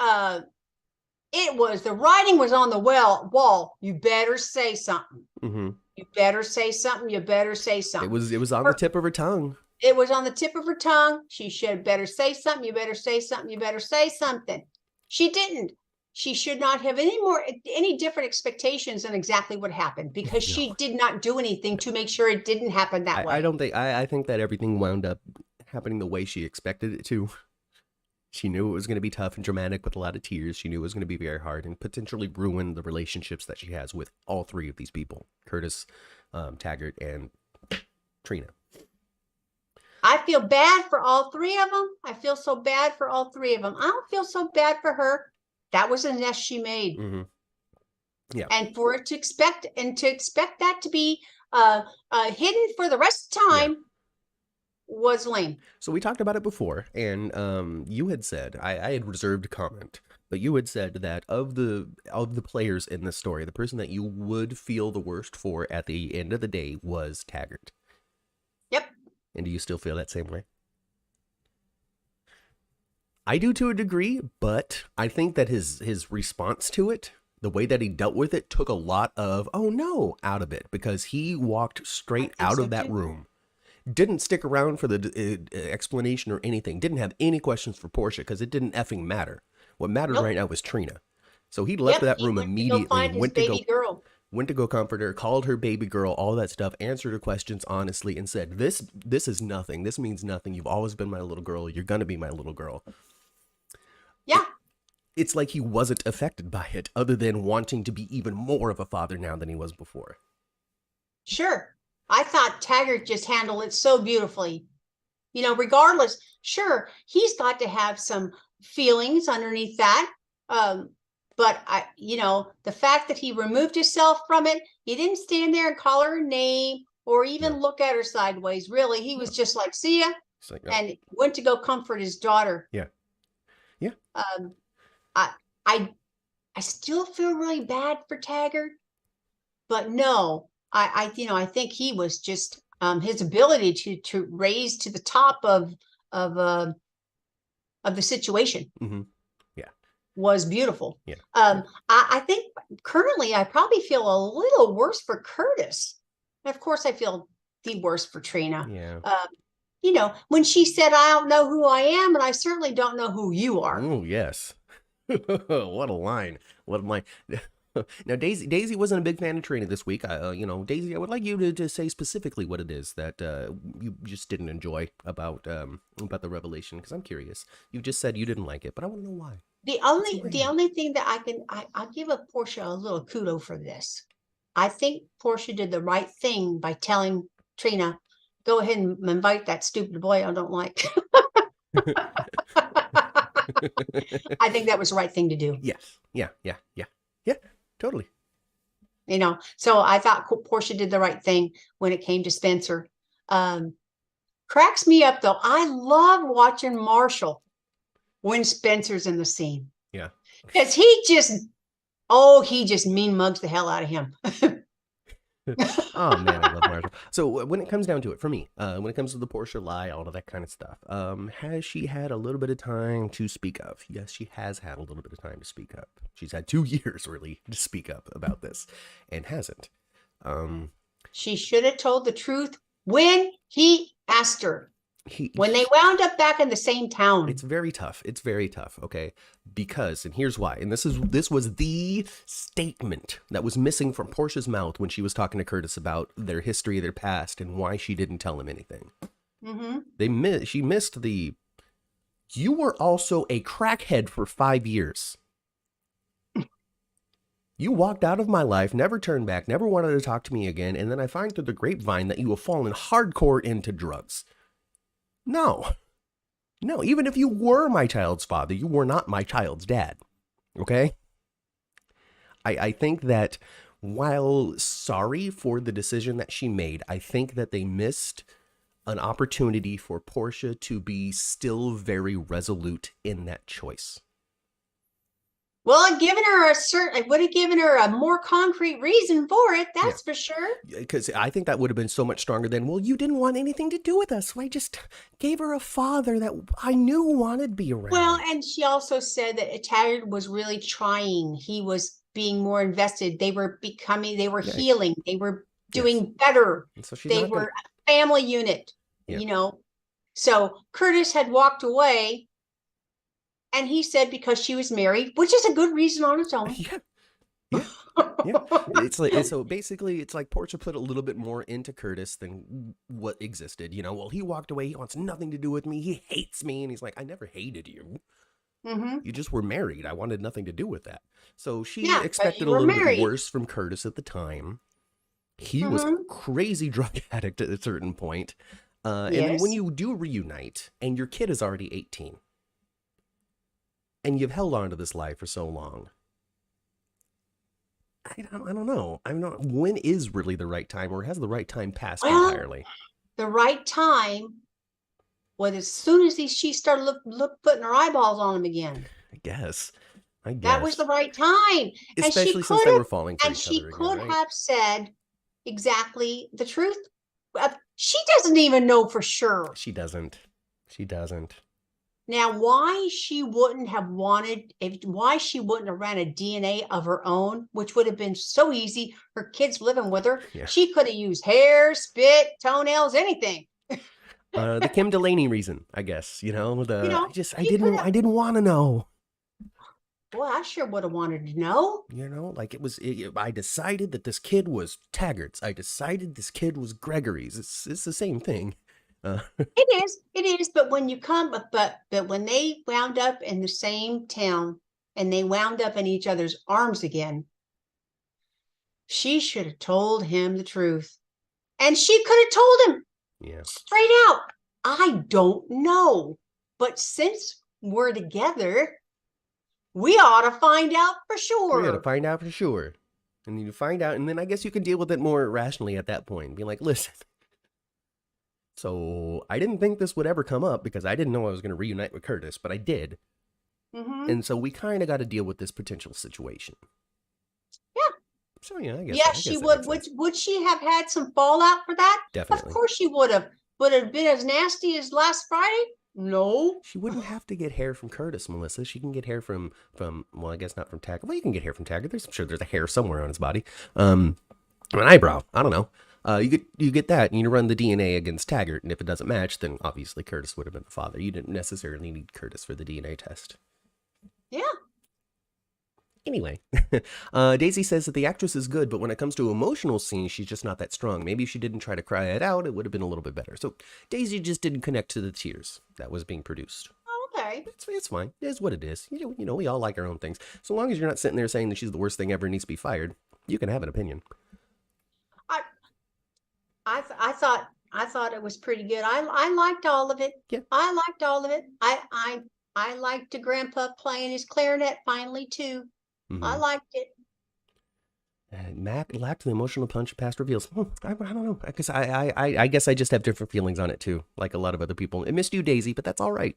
It was, the writing was on the wall. You better say something. You better say something. You better say something. It was on the tip of her tongue. It was on the tip of her tongue. She should better say something. You better say something. You better say something. She didn't. She should not have any different expectations than exactly what happened, because she did not do anything to make sure it didn't happen that way. I think that everything wound up happening the way she expected it to. She knew it was going to be tough and dramatic with a lot of tears. She knew it was going to be very hard and potentially ruin the relationships that she has with all 3 of these people: Curtis, Taggart, and Trina. I feel bad for all 3 of them. I feel so bad for all 3 of them. I don't feel so bad for her. That was a nest she made. Yeah. And for it to expect that to be hidden for the rest of the time was lame. So we talked about it before, and you had said, I had reserved a comment, but you had said that of the players in this story, the person that you would feel the worst for at the end of the day was Taggart. Yep. And do you still feel that same way? I do to a degree, but I think that his response to it, the way that he dealt with it, took a lot of "oh no" out of it, because he walked straight out of that room. Didn't stick around for the explanation or anything. Didn't have any questions for Portia, because it didn't effing matter. What mattered right now was Trina. So he left that room immediately. Went to go comfort her, called her baby girl, all that stuff, answered her questions honestly, and said, this is nothing. This means nothing. You've always been my little girl. You're going to be my little girl. Yeah. It's like he wasn't affected by it, other than wanting to be even more of a father now than he was before. Sure. I thought Taggart just handled it so beautifully. Regardless, sure, he's got to have some feelings underneath that. But the fact that he removed himself from it, he didn't stand there and call her a name or even look at her sideways. Really, he was just like, see ya, and went to go comfort his daughter. Yeah. Yeah. I still feel really bad for Taggart, but no, I think he was just his ability to raise to the top of the situation. Was beautiful. Yeah. I think currently I probably feel a little worse for Curtis. And of course, I feel the worst for Trina. Yeah. When she said, "I don't know who I am, and I certainly don't know who you are." Oh, yes. What a line. What a line. Now, Daisy wasn't a big fan of Trina this week. Daisy, I would like you to say specifically what it is that you just didn't enjoy about the revelation, because I'm curious. You just said you didn't like it, but I want to know why. The only thing that I'll give a Portia a little kudo for this. I think Portia did the right thing by telling Trina, go ahead and invite that stupid boy I don't like. I think that was the right thing to do. Yes. Yeah. Yeah. Totally. So I thought Portia did the right thing when it came to Spencer. Cracks me up though. I love watching Marshall when Spencer's in the scene. Yeah. Because he just mean mugs the hell out of him. Oh man, I love Marshall. So when it comes down to it, for me, when it comes to the Portia lie, all of that kind of stuff, has she had a little bit of time to speak of? Yes, she has had a little bit of time to speak up. She's had 2 years really to speak up about this, and hasn't. She should have told the truth when he asked her. When they wound up back in the same town. It's very tough. Okay, because, and here's why. And this was the statement that was missing from Portia's mouth when she was talking to Curtis about their history, their past, and why she didn't tell him anything. Mm-hmm. She missed the. You were also a crackhead for 5 years. You walked out of my life, never turned back, never wanted to talk to me again, and then I find through the grapevine that you have fallen hardcore into drugs. No, even if you were my child's father, you were not my child's dad. Okay? I think that while sorry for the decision that she made, I think that they missed an opportunity for Portia to be still very resolute in that choice. Well, I would have given her a more concrete reason for it. That's for sure. Because I think that would have been so much stronger than, well, you didn't want anything to do with us, so I just gave her a father that I knew wanted to be around. Well, and she also said that Taggart was really trying. He was being more invested. They were healing. They were doing better. So they were a family unit, So Curtis had walked away. And he said because she was married, which is a good reason on its own. Yeah. It's like Portia put a little bit more into Curtis than what existed. Well, he walked away. He wants nothing to do with me. He hates me. And he's like, I never hated you. Mm-hmm. You just were married. I wanted nothing to do with that. So she expected a little bit worse from Curtis at the time. He was a crazy drug addict at a certain point. And then when you do reunite and your kid is already 18, and you've held on to this life for so long, I don't know. When is really the right time, or has the right time passed entirely? The right time was as soon as she started putting her eyeballs on him again. I guess. That was the right time. Especially since they were falling for each other. And she could have said exactly the truth. She doesn't even know for sure. She doesn't. Now, why she wouldn't have ran a DNA of her own, which would have been so easy. Her kids living with her. Yeah. She could have used hair, spit, toenails, anything. The Kim Delaney reason, I guess. I didn't want to know. Well, I sure would have wanted to know. I decided that this kid was Taggart's. I decided this kid was Gregory's. It's the same thing. It is. But when but when they wound up in the same town and they wound up in each other's arms again, she should have told him the truth. And she could have told him straight out, I don't know. But since we're together, we ought to find out for sure. We ought to find out for sure. And you find out, and then I guess you can deal with it more rationally at that point. Be like, listen. So I didn't think this would ever come up because I didn't know I was going to reunite with Curtis, but I did. Mm-hmm. And so we kind of got to deal with this potential situation. Yeah. So I guess. Yeah, she would. Would she have had some fallout for that? Definitely. Of course she would have. Would it have been as nasty as last Friday? No. She wouldn't have to get hair from Curtis, Melissa. She can get hair from well, I guess not from Taggart. Well, you can get hair from Taggart. I'm sure there's a hair somewhere on his body. An eyebrow. I don't know. You get that, and you run the DNA against Taggart, and if it doesn't match, then obviously Curtis would have been the father. You didn't necessarily need Curtis for the DNA test. Yeah. Anyway, Daisy says that the actress is good, but when it comes to emotional scenes, she's just not that strong. Maybe if she didn't try to cry it out, it would have been a little bit better. So Daisy just didn't connect to the tears that was being produced. Okay. It's fine. It is what it is. We all like our own things. So long as you're not sitting there saying that she's the worst thing ever and needs to be fired, you can have an opinion. I I thought it was pretty good. I liked all of it. Yeah. I liked all of it. I liked the grandpa playing his clarinet finally too. I liked it. Mac lacked the emotional punch past reveals. I don't know. I guess I just have different feelings on it too, like a lot of other people. It missed you, Daisy, but that's all right.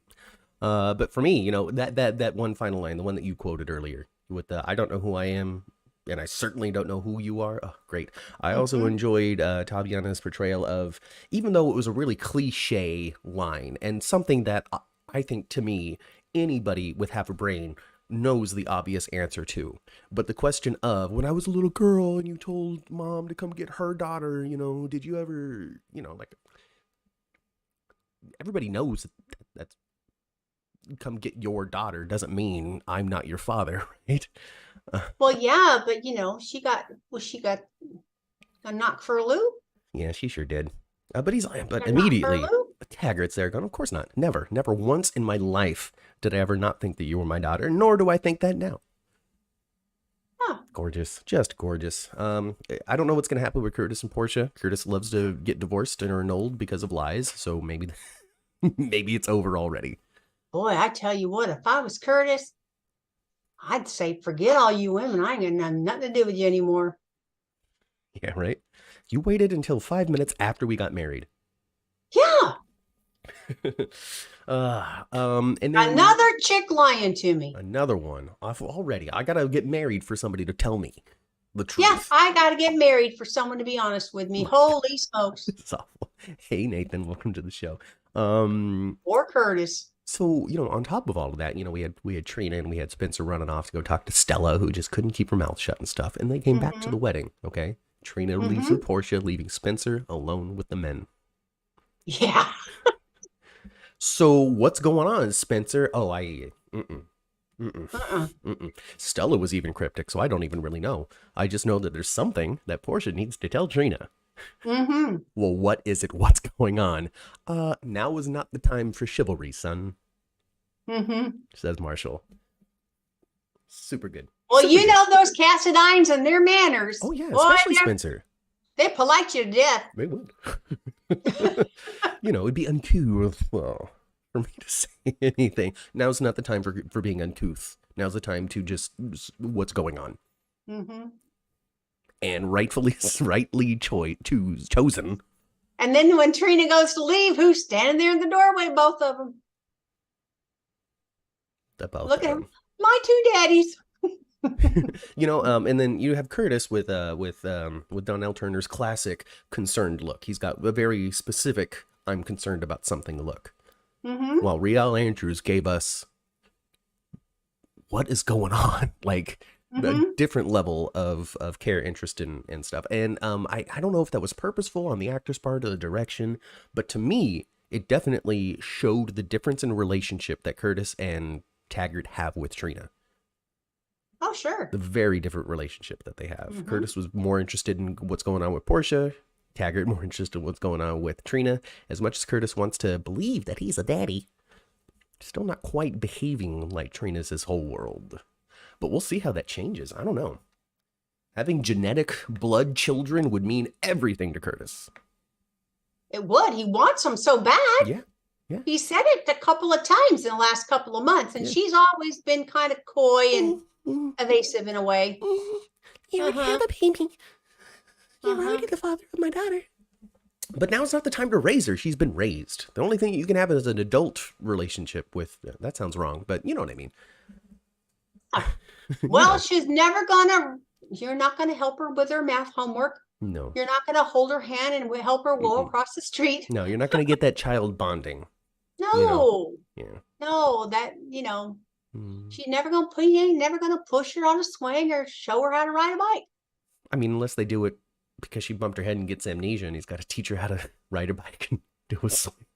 But for me, that one final line, the one that you quoted earlier, with the "I don't know who I am, and I certainly don't know who you are." Oh, great. I also enjoyed Taviana's portrayal of, even though it was a really cliche line and something that I think, to me, anybody with half a brain knows the obvious answer to. But the question of, when I was a little girl and you told mom to come get her daughter, did you ever, like, everybody knows that's come get your daughter doesn't mean I'm not your father, right? Well, yeah, but she got a knock for a loop. Yeah, she sure did. But immediately, Taggart's there going, of course not. Never once in my life did I ever not think that you were my daughter, nor do I think that now. Huh. Gorgeous, just gorgeous. I don't know what's going to happen with Curtis and Portia. Curtis loves to get divorced and are annulled because of lies, so maybe it's over already. Boy, I tell you what, if I was Curtis, I'd say, forget all you women. I ain't gonna have nothing to do with you anymore. Yeah, right? You waited until 5 minutes after we got married. Yeah. And then another chick lying to me. Another one. Already. I gotta get married for somebody to tell me the truth. Yeah, I gotta get married for someone to be honest with me. Holy smokes. It's awful. Hey, Nathan, welcome to the show. Or Curtis. So, on top of all of that, we had Trina and we had Spencer running off to go talk to Stella, who just couldn't keep her mouth shut and stuff. And they came back to the wedding, okay? Trina leaves with Portia, leaving Spencer alone with the men. Yeah. So what's going on, Spencer? Oh, Stella was even cryptic, so I don't even really know. I just know that there's something that Portia needs to tell Trina. Well, what is it? What's going on? Now is not the time for chivalry, son. Says Marshall. Super good. Well, Super good. Those Cassidines and their manners. Oh, yeah, especially Spencer. They polite you to death. They would. It'd be uncouth for me to say anything. Now's not the time for being uncouth. Now's the time to just what's going on. And rightly chosen. And then when Trina goes to leave, who's standing there in the doorway? Both of them. Look at them. My two daddies. And then you have Curtis with Donnell Turner's classic concerned look. He's got a very specific "I'm concerned about something" look. While Rial Andrews gave us what is going on, like a different level of care, interest, and stuff. And I don't know if that was purposeful on the actor's part or the direction, but to me, it definitely showed the difference in relationship that Curtis and Taggart have with Trina. Oh, sure. The very different relationship that they have. Curtis was more interested in what's going on with Portia. Taggart more interested in what's going on with Trina. As much as Curtis wants to believe that he's a daddy, still not quite behaving like Trina's his whole world. But we'll see how that changes. I don't know. Having genetic blood children would mean everything to Curtis. It would. He wants them so bad. Yeah. He said it a couple of times in the last couple of months, and she's always been kind of coy and evasive in a way. You would have a baby. You're already the father of my daughter. But now's not the time to raise her. She's been raised. The only thing you can have is an adult relationship with... That sounds wrong, but you know what I mean. Well, you're not gonna help her with her math homework. No. You're not gonna hold her hand and help her go across the street. No, you're not gonna get that child bonding. No. Yeah. No, she ain't never gonna push her on a swing or show her how to ride a bike. I mean, unless they do it because she bumped her head and gets amnesia and he's got to teach her how to ride a bike and do a swing.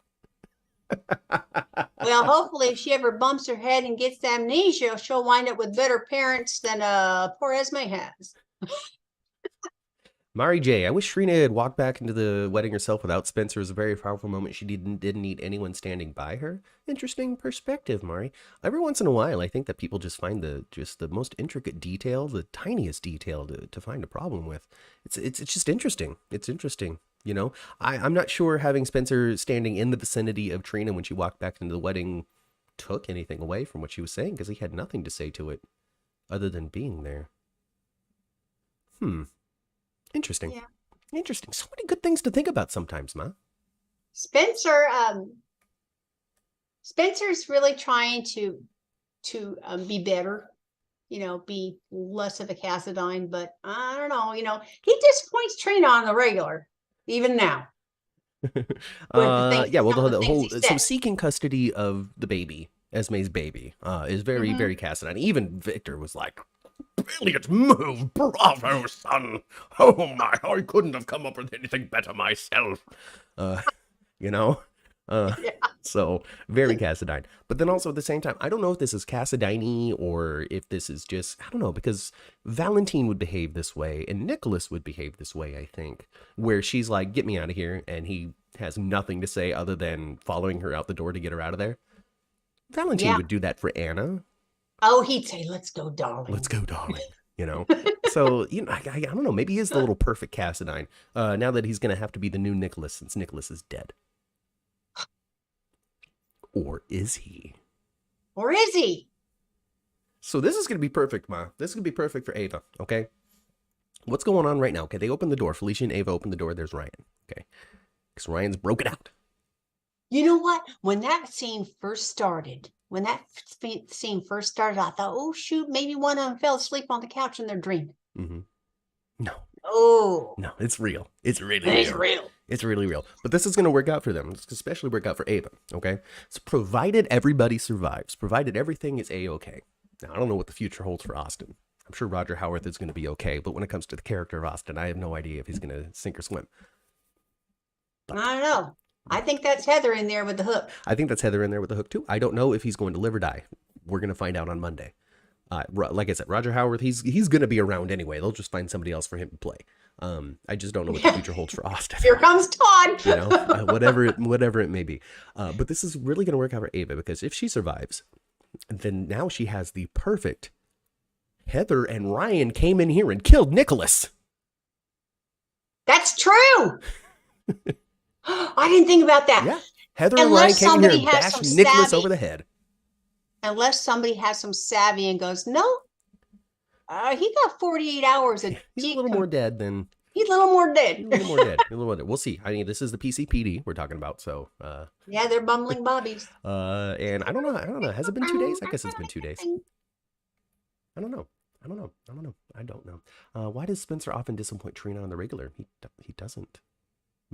Well, hopefully, if she ever bumps her head and gets amnesia, she'll wind up with better parents than poor Esme has. Mari J, I wish Trina had walked back into the wedding herself without Spencer. It was a very powerful moment. She didn't need anyone standing by her. Interesting perspective, Mari. Every once in a while, I think that people just find the most intricate detail, the tiniest detail to find a problem with. It's just interesting. It's interesting. You know, I'm not sure having Spencer standing in the vicinity of Trina when she walked back into the wedding took anything away from what she was saying, because he had nothing to say to it other than being there. Interesting. Yeah. Interesting. So many good things to think about sometimes, Ma. Spencer's really trying to be better, be less of a Cassadine, but I don't know, he disappoints Trina on the regular, even now. Yeah, well, the whole so seeking custody of the baby, Esme's baby, is very, very Cassadine. Even Victor was like, brilliant move, bravo, son. Oh my, I couldn't have come up with anything better myself. You know? Yeah. So very Cassadine. But then also at the same time, I don't know if this is Cassadine or if this is just, I don't know, because Valentine would behave this way and Nicholas would behave this way, I think, where she's like, get me out of here, and he has nothing to say other than following her out the door to get her out of there. Valentine would do that for Anna. Oh, he'd say, let's go, darling. Let's go, darling. So, I don't know. Maybe he is the little perfect Cassadine. Now that he's going to have to be the new Nicholas since Nicholas is dead. Or is he? Or is he? So this is going to be perfect, Ma. This is going to be perfect for Ava, okay? What's going on right now? Okay, they open the door. Felicia and Ava open the door. There's Ryan, okay? Because Ryan's broken out. You know what? When that scene first started, I thought, oh, shoot, maybe one of them fell asleep on the couch in their dream. No. Oh. No, it's real. It's really real. It's really real. But this is going to work out for them. It's especially work out for Ava, okay? So provided everybody survives, provided everything is A-okay. Now, I don't know what the future holds for Austin. I'm sure Roger Howarth is going to be okay, but when it comes to the character of Austin, I have no idea if he's going to sink or swim. But I don't know. I think that's Heather in there with the hook. I think that's Heather in there with the hook, too. I don't know if he's going to live or die. We're going to find out on Monday. Like I said, Roger Howarth, he's going to be around anyway. They'll just find somebody else for him to play. I just don't know what the future holds for Austin. Here comes Todd. Whatever it may be. But this is really going to work out for Ava, because if she survives, then now she has the perfect. Heather and Ryan came in here and killed Nicholas. That's true. I didn't think about that. Yeah. Heather and Ryan came in here and bashed Nicholas over the head. Unless somebody has some savvy and goes, no, he got 48 hours. He's a little more dead than... He's a little more dead. A little more dead. We'll see. I mean, this is the PCPD we're talking about, so... yeah, they're bumbling bobbies. And I don't know. Has it been 2 days? I guess it's been 2 days. I don't know. Why does Spencer often disappoint Trina on the regular? He doesn't.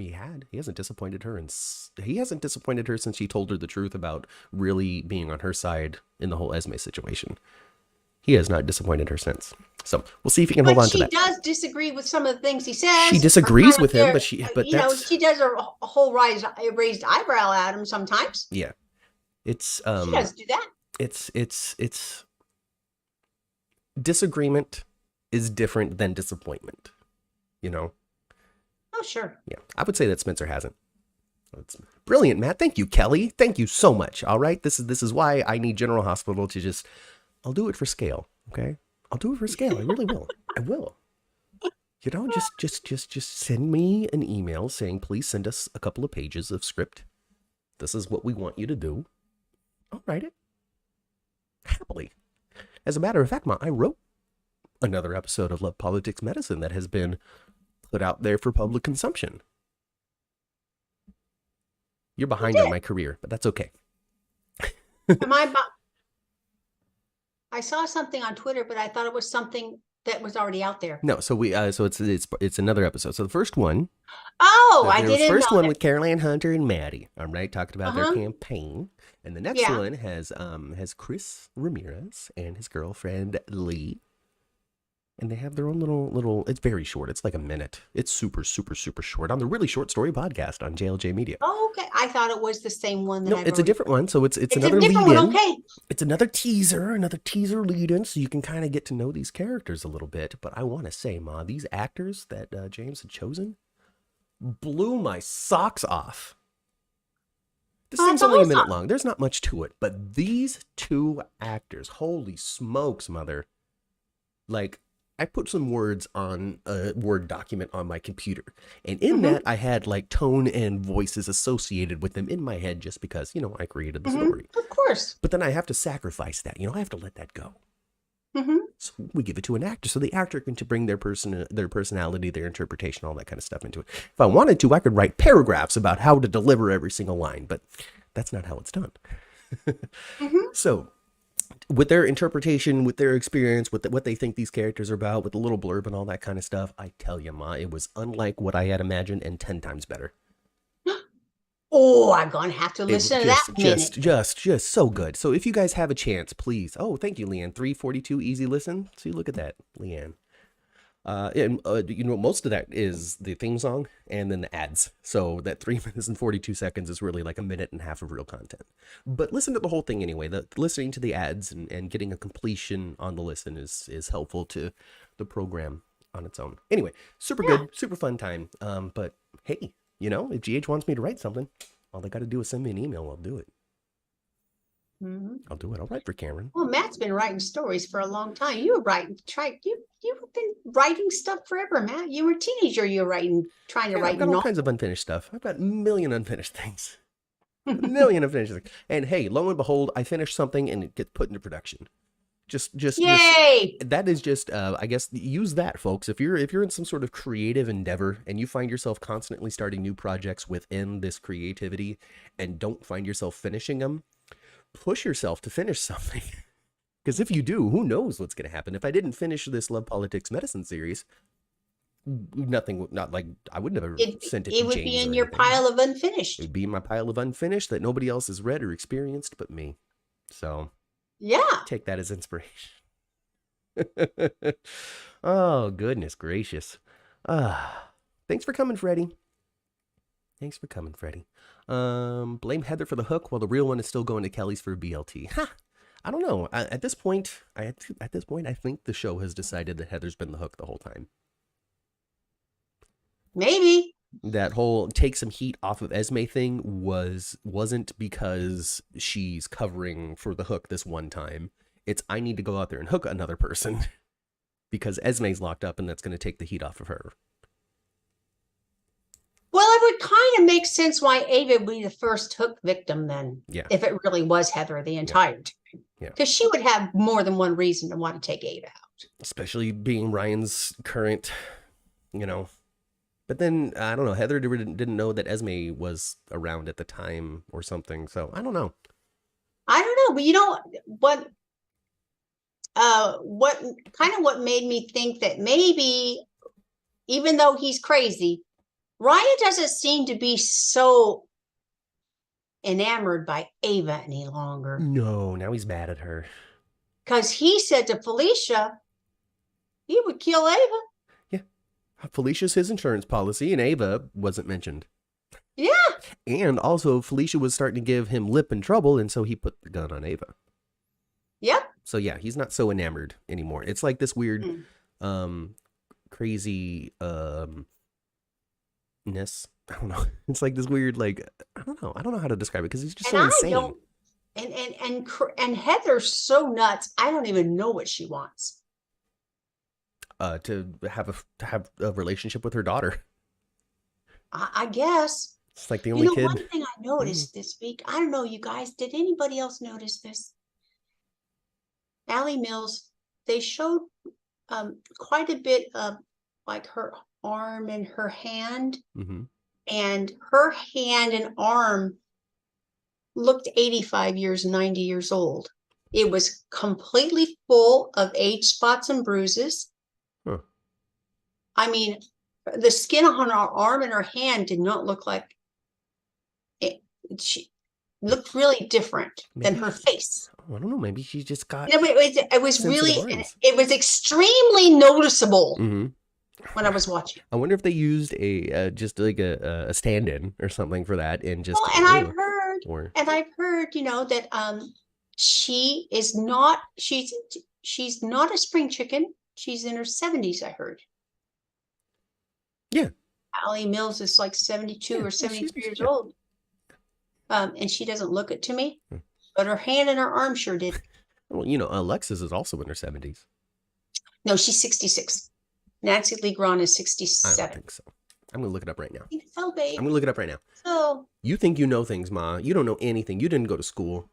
He hasn't disappointed her, and he hasn't disappointed her since she told her the truth about really being on her side in the whole Esme situation. He has not disappointed her since. So we'll see if he can hold on to that. She does disagree with some of the things he says. She disagrees with him, but she does a whole raised eyebrow at him sometimes. Yeah, it's she does do that. It's disagreement is different than disappointment. Oh, sure. Yeah, I would say that Spencer hasn't. That's brilliant, Matt. Thank you, Kelly. Thank you so much. All right, this is why I need General Hospital to just. I'll do it for scale. Okay, I'll do it for scale. I really will. I will. Just send me an email saying, please send us a couple of pages of script. This is what we want you to do. I'll write it happily. As a matter of fact, I wrote another episode of Love, Politics, Medicine that has been put out there for public consumption. You're behind on my career, but that's okay. I saw something on Twitter, but I thought it was something that was already out there. No, so it's another episode. So the first one. Oh, I didn't know. The first one with Caroline Hunter and Maddie. All right, talked about their campaign, and the next one has Chris Ramirez and his girlfriend Lee. And they have their own little. It's very short. It's like a minute. It's super short on the Really Short Story podcast on JLJ Media. Oh, okay. I thought it was the same one that No, I've it's a already different one. So it's It's another a different lead one. in. Okay. It's another teaser lead in, so you can kind of get to know these characters a little bit. But I want to say, Ma, these actors that James had chosen blew my socks off. This thing's only a minute long. There's not much to it, but these two actors, holy smokes, mother! Like, I put some words on a Word document on my computer, and in that I had like tone and voices associated with them in my head just because, you know, I created the story. Of course. But then I have to sacrifice that, you know, I have to let that go. So we give it to an actor, so the actor can bring their personality, their interpretation, all that kind of stuff into it. If I wanted to, I could write paragraphs about how to deliver every single line, but that's not how it's done. So with their interpretation, with their experience, with what they think these characters are about, with the little blurb and all that kind of stuff, I tell you, Ma, it was unlike what I had imagined and 10 times better. Oh, I'm going to have to listen to that minute. Just so good. So if you guys have a chance, please. Oh, thank you, Leanne. 342 easy listen. See, look at that, Leanne. And you know, most of that is the theme song and then the ads. So that 3 minutes and 42 seconds is really like a minute and a half of real content. But listen to the whole thing anyway. Listening to the ads and getting a completion on the listen is helpful to the program on its own. Anyway, super good, super fun time. But hey, you know, if GH wants me to write something, all they got to do is send me an email. I'll do it. I'll do it. I'll write for Cameron. Well, Matt's been writing stories for a long time. You were writing, you've been writing stuff forever, Matt. You were a teenager. You were trying to write. I've got all kinds of unfinished stuff. I've got a million unfinished things. A million unfinished things. And hey, lo and behold, I finished something and it gets put into production. Yay! That is just, I guess, use that, folks. If you're in some sort of creative endeavor and you find yourself constantly starting new projects within this creativity and don't find yourself finishing them, push yourself to finish something. Because if you do, who knows what's going to happen? If I didn't finish this Love Politics Medicine series, not like I would never sent it to James. It would be in your pile of unfinished. It would be in my pile of unfinished that nobody else has read or experienced but me. So yeah, take that as inspiration. Oh, goodness gracious. Thanks for coming, Freddie. Blame Heather for the hook while the real one is still going to Kelly's for BLT. Ha! I don't know. At this point, I think the show has decided that Heather's been the hook the whole time. Maybe. That whole take some heat off of Esme thing wasn't because she's covering for the hook this one time. It's I need to go out there and hook another person because Esme's locked up and that's going to take the heat off of her. Well, it would kind of make sense why Ava would be the first hook victim then. Yeah. If it really was Heather the entire time. Yeah. Because she would have more than one reason to want to take Ava out. Especially being Ryan's current, you know. But then, I don't know, Heather didn't know that Esme was around at the time or something. So, I don't know. But you know what made me think that maybe, even though he's crazy, Ryan doesn't seem to be so enamored by Ava any longer. No, now he's mad at her. Because he said to Felicia, he would kill Ava. Yeah. Felicia's his insurance policy, and Ava wasn't mentioned. Yeah. And also, Felicia was starting to give him lip and trouble, and so he put the gun on Ava. Yep. So yeah, he's not so enamored anymore. It's like this weird, crazy, ness. I don't know. It's like this weird, like, I don't know how to describe it because he's just so insane. And Heather's so nuts. I don't even know what she wants. To have a relationship with her daughter. I guess. It's like the only kid. One thing I noticed this week, I don't know, you guys, did anybody else notice this? Allie Mills, they showed quite a bit of like her arm and her hand. And her hand and arm looked 85 years, 90 years old. It was completely full of age spots and bruises. Huh. I mean, the skin on her arm and her hand did not look like it. She looked really different than her face. I don't know. Maybe she just got It was sensitive really, arms. it was extremely noticeable Mm-hmm. when I was watching. I wonder if they used a just like a stand-in or something for that, and just Well, and or I've heard, that she is not, she's not a spring chicken. She's in her 70s, I heard. yeah, Allie Mills is like 72 or 73 years old. And she doesn't look it to me, but her hand and her arm sure did. Well, Alexis is also in her 70s. No, she's 66. Nancy Lee Grahn is I 67. don't think so. I'm gonna look it up right now. So, babe. I'm gonna look it up right now. So You think you know things, Ma? You don't know anything. You didn't go to school.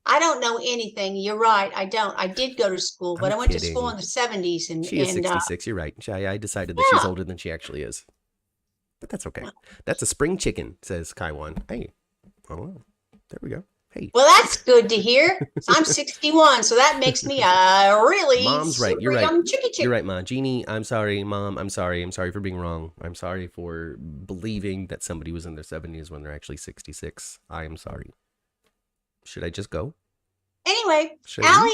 I don't know anything. You're right. I don't. I did go to school, but I'm I went kidding. to school in the 70s, and She is 66. You're right. I decided that she's older than she actually is, but that's okay. That's a spring chicken, says Kaiwan. Hey, oh, there we go. Hey. Well, that's good to hear. I'm 61, so that makes me a really Mom's right. You're right. young chicken. You're right, Ma. Jeannie, I'm sorry. Mom, I'm sorry. I'm sorry for being wrong. I'm sorry for believing that somebody was in their 70s when they're actually 66. I am sorry. Should I just go? Anyway, Should Allie,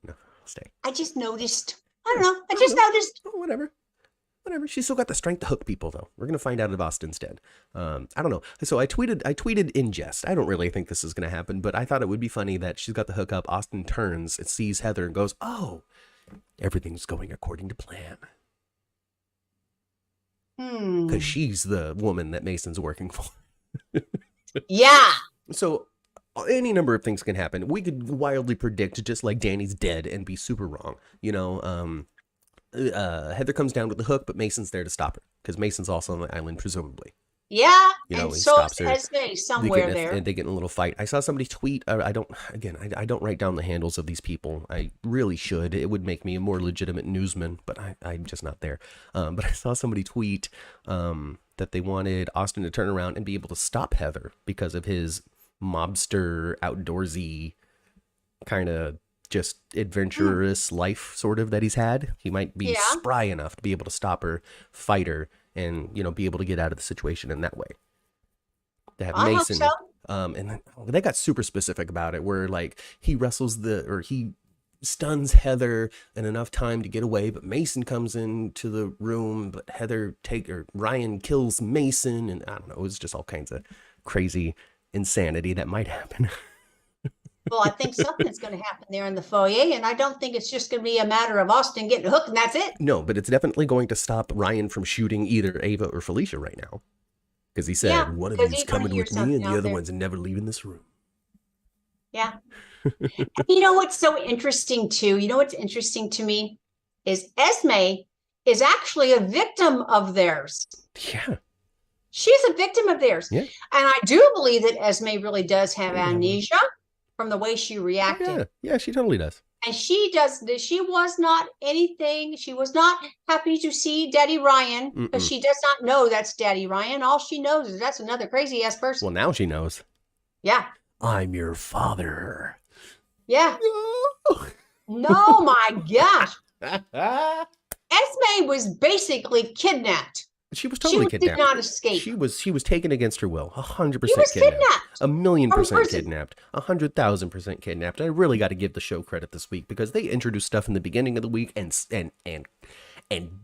no, I'll stay. I just noticed. I don't know. I just noticed. Oh, whatever. She's still got the strength to hook people, though. We're gonna find out if Austin's dead. I don't know. So I tweeted in jest. I don't really think this is gonna happen, but I thought it would be funny that she's got the hookup. Austin turns and sees Heather and goes, "Oh, everything's going according to plan." Because she's the woman that Mason's working for. Yeah. So any number of things can happen. We could wildly predict just like Danny's dead and be super wrong. Heather comes down with the hook, but Mason's there to stop her because Mason's also on the island, presumably. Yeah, he and so stops her. Esme somewhere there. And they get in a little fight. I saw somebody tweet. I don't write down the handles of these people. I really should. It would make me a more legitimate newsman, but I'm just not there. But I saw somebody tweet that they wanted Austin to turn around and be able to stop Heather because of his mobster, outdoorsy kind of just adventurous life sort of that he's had. He might be spry enough to be able to stop her, fight her, and be able to get out of the situation in that way. They have Mason, hope so. And they got super specific about it, where like he stuns Heather in enough time to get away, but Mason comes into the room, but Ryan kills Mason, and I don't know, it was just all kinds of crazy insanity that might happen. Well, I think something's going to happen there in the foyer, and I don't think it's just going to be a matter of Austin getting hooked and that's it. No, but it's definitely going to stop Ryan from shooting either Ava or Felicia right now. Because he said, one of you's coming with me and the other one's never leaving this room. Yeah. You know what's so interesting too? You know what's interesting to me is Esme is actually a victim of theirs. Yeah. She's a victim of theirs. Yeah. And I do believe that Esme really does have amnesia from the way she reacted. Yeah, she totally does. And she was not anything. She was not happy to see Daddy Ryan because she does not know that's Daddy Ryan. All she knows is that's another crazy ass person. Well, now she knows. Yeah. I'm your father. Yeah. No, my gosh. Esme was basically kidnapped. She was totally kidnapped. Did not escape. She was taken against her will. 100% kidnapped. 1,000,000% kidnapped. 100,000% kidnapped. I really got to give the show credit this week because they introduced stuff in the beginning of the week and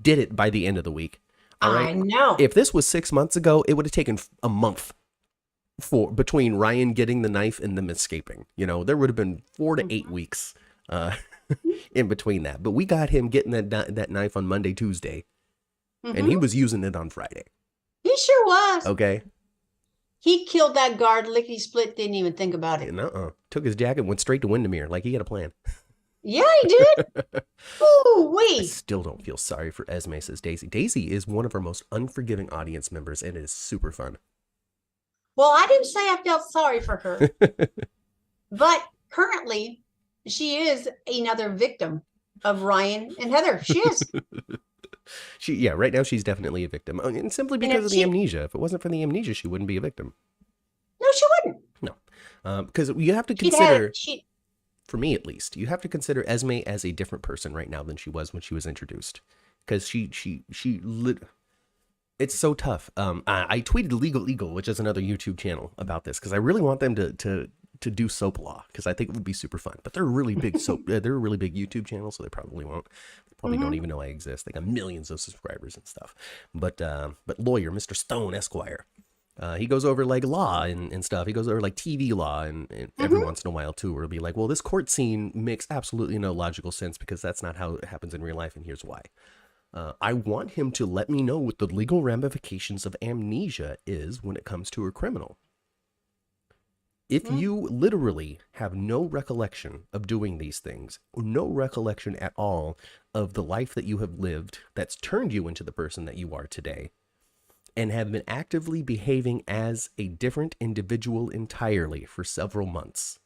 did it by the end of the week. All right? I know. If this was 6 months ago, it would have taken a month between Ryan getting the knife and them escaping. There would have been 4 to 8 weeks in between that. But we got him getting that knife on Monday, Tuesday. And he was using it on Friday. He sure was. Okay. He killed that guard lickety-split, didn't even think about it. Took his jacket, went straight to Windermere like he had a plan. Yeah, he did. Ooh-wee. I still don't feel sorry for Esme, says Daisy. Daisy is one of our most unforgiving audience members, and it is super fun. Well, I didn't say I felt sorry for her. But currently, she is another victim of Ryan and Heather. She is. Right now she's definitely a victim. And simply because of the amnesia. If it wasn't for the amnesia, she wouldn't be a victim. No, she wouldn't. No. Because you have to consider, for me at least, you have to consider Esme as a different person right now than she was when she was introduced. Because it's so tough. I tweeted Legal Eagle, which is another YouTube channel, about this. Because I really want them to to do soap law because I think it would be super fun. But they're a really big they're a really big YouTube channel, so they probably won't. They probably don't even know I exist. They got millions of subscribers and stuff. But lawyer Mr. Stone Esquire, he goes over like law and stuff. He goes over like TV law and every once in a while too, where it'll be like, well, this court scene makes absolutely no logical sense because that's not how it happens in real life, and here's why. I want him to let me know what the legal ramifications of amnesia is when it comes to a criminal. If you literally have no recollection of doing these things, or no recollection at all of the life that you have lived that's turned you into the person that you are today, and have been actively behaving as a different individual entirely for several months,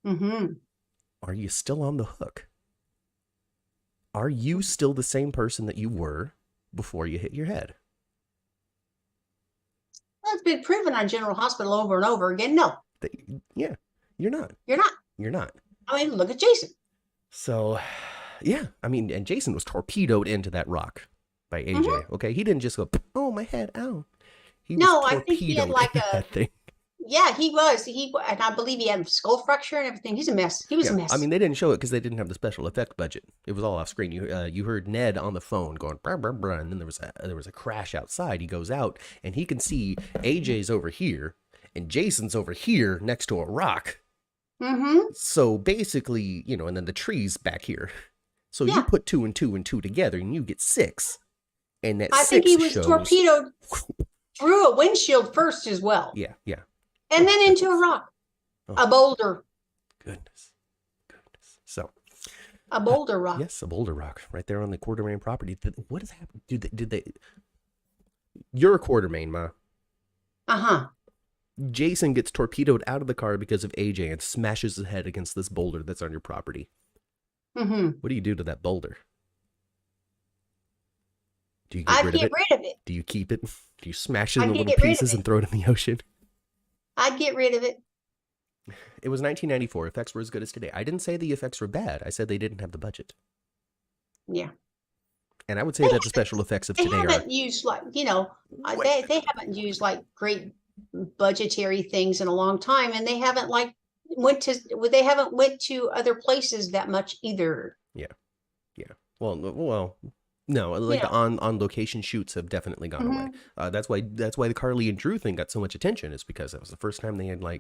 are you still on the hook? Are you still the same person that you were before you hit your head? Well, it's been proven on General Hospital over and over again. No. Yeah, you're not. You're not. You're not. I mean, look at Jason. So, yeah. I mean, and Jason was torpedoed into that rock by AJ. Okay, he didn't just go, "Oh, my head, ow." He was I think he had like a thing. Yeah, he was. And I believe he had a skull fracture and everything. He's a mess. He was a mess. I mean, they didn't show it because they didn't have the special effect budget. It was all off screen. You heard Ned on the phone going, brr, brr, brr, and then there was a crash outside. He goes out and he can see AJ's over here and Jason's over here next to a rock. So basically, and then the tree's back here. So you put 2 and 2 and 2 together and you get 6. And that I think he was torpedoed through a windshield first as well. Yeah. And then into a rock, a boulder. Goodness. So, a boulder rock. Yes, a boulder rock right there on the Quartermain property. What has happened? Did they? You're a Quartermain, Ma. Jason gets torpedoed out of the car because of AJ and smashes his head against this boulder that's on your property. What do you do to that boulder? Do you get rid of it? Do you keep it? Do you smash it into little pieces and throw it in the ocean? I'd get rid of it. It was 1994. Effects were as good as today. I didn't say the effects were bad. I said they didn't have the budget. Yeah. And I would say that the special effects of today haven't used like, they haven't used like great budgetary things in a long time, and they haven't went to other places that much either. Yeah. Well, no, on location shoots have definitely gone away. That's why the Carly and Drew thing got so much attention, is because that was the first time they had gone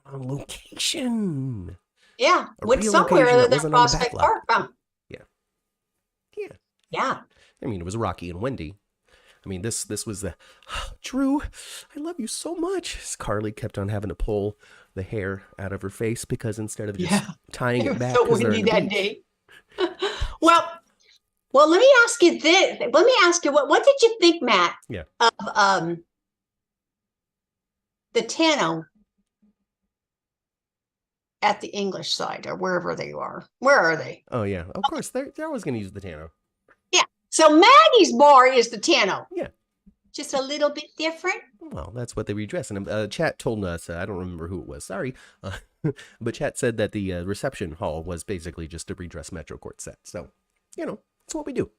on location. Yeah, went somewhere other than Prospect Park. Yeah. I mean, it was Rocky and Wendy. I mean, this was the Drew, I love you so much. Carly kept on having to pull the hair out of her face because instead of just tying it back. So windy that day. Well, let me ask you this. Let me ask you, what did you think, Matt, of the Tano at the English side, or wherever they are? Where are they? Oh, yeah. Of course, they're always going to use the Tano. Yeah. So Maggie's bar is the Tano. Yeah. Just a little bit different. Well, that's what they redress. And chat told us, I don't remember who it was, sorry, but chat said that the reception hall was basically just a redress Metro Court set. So, it's what we do.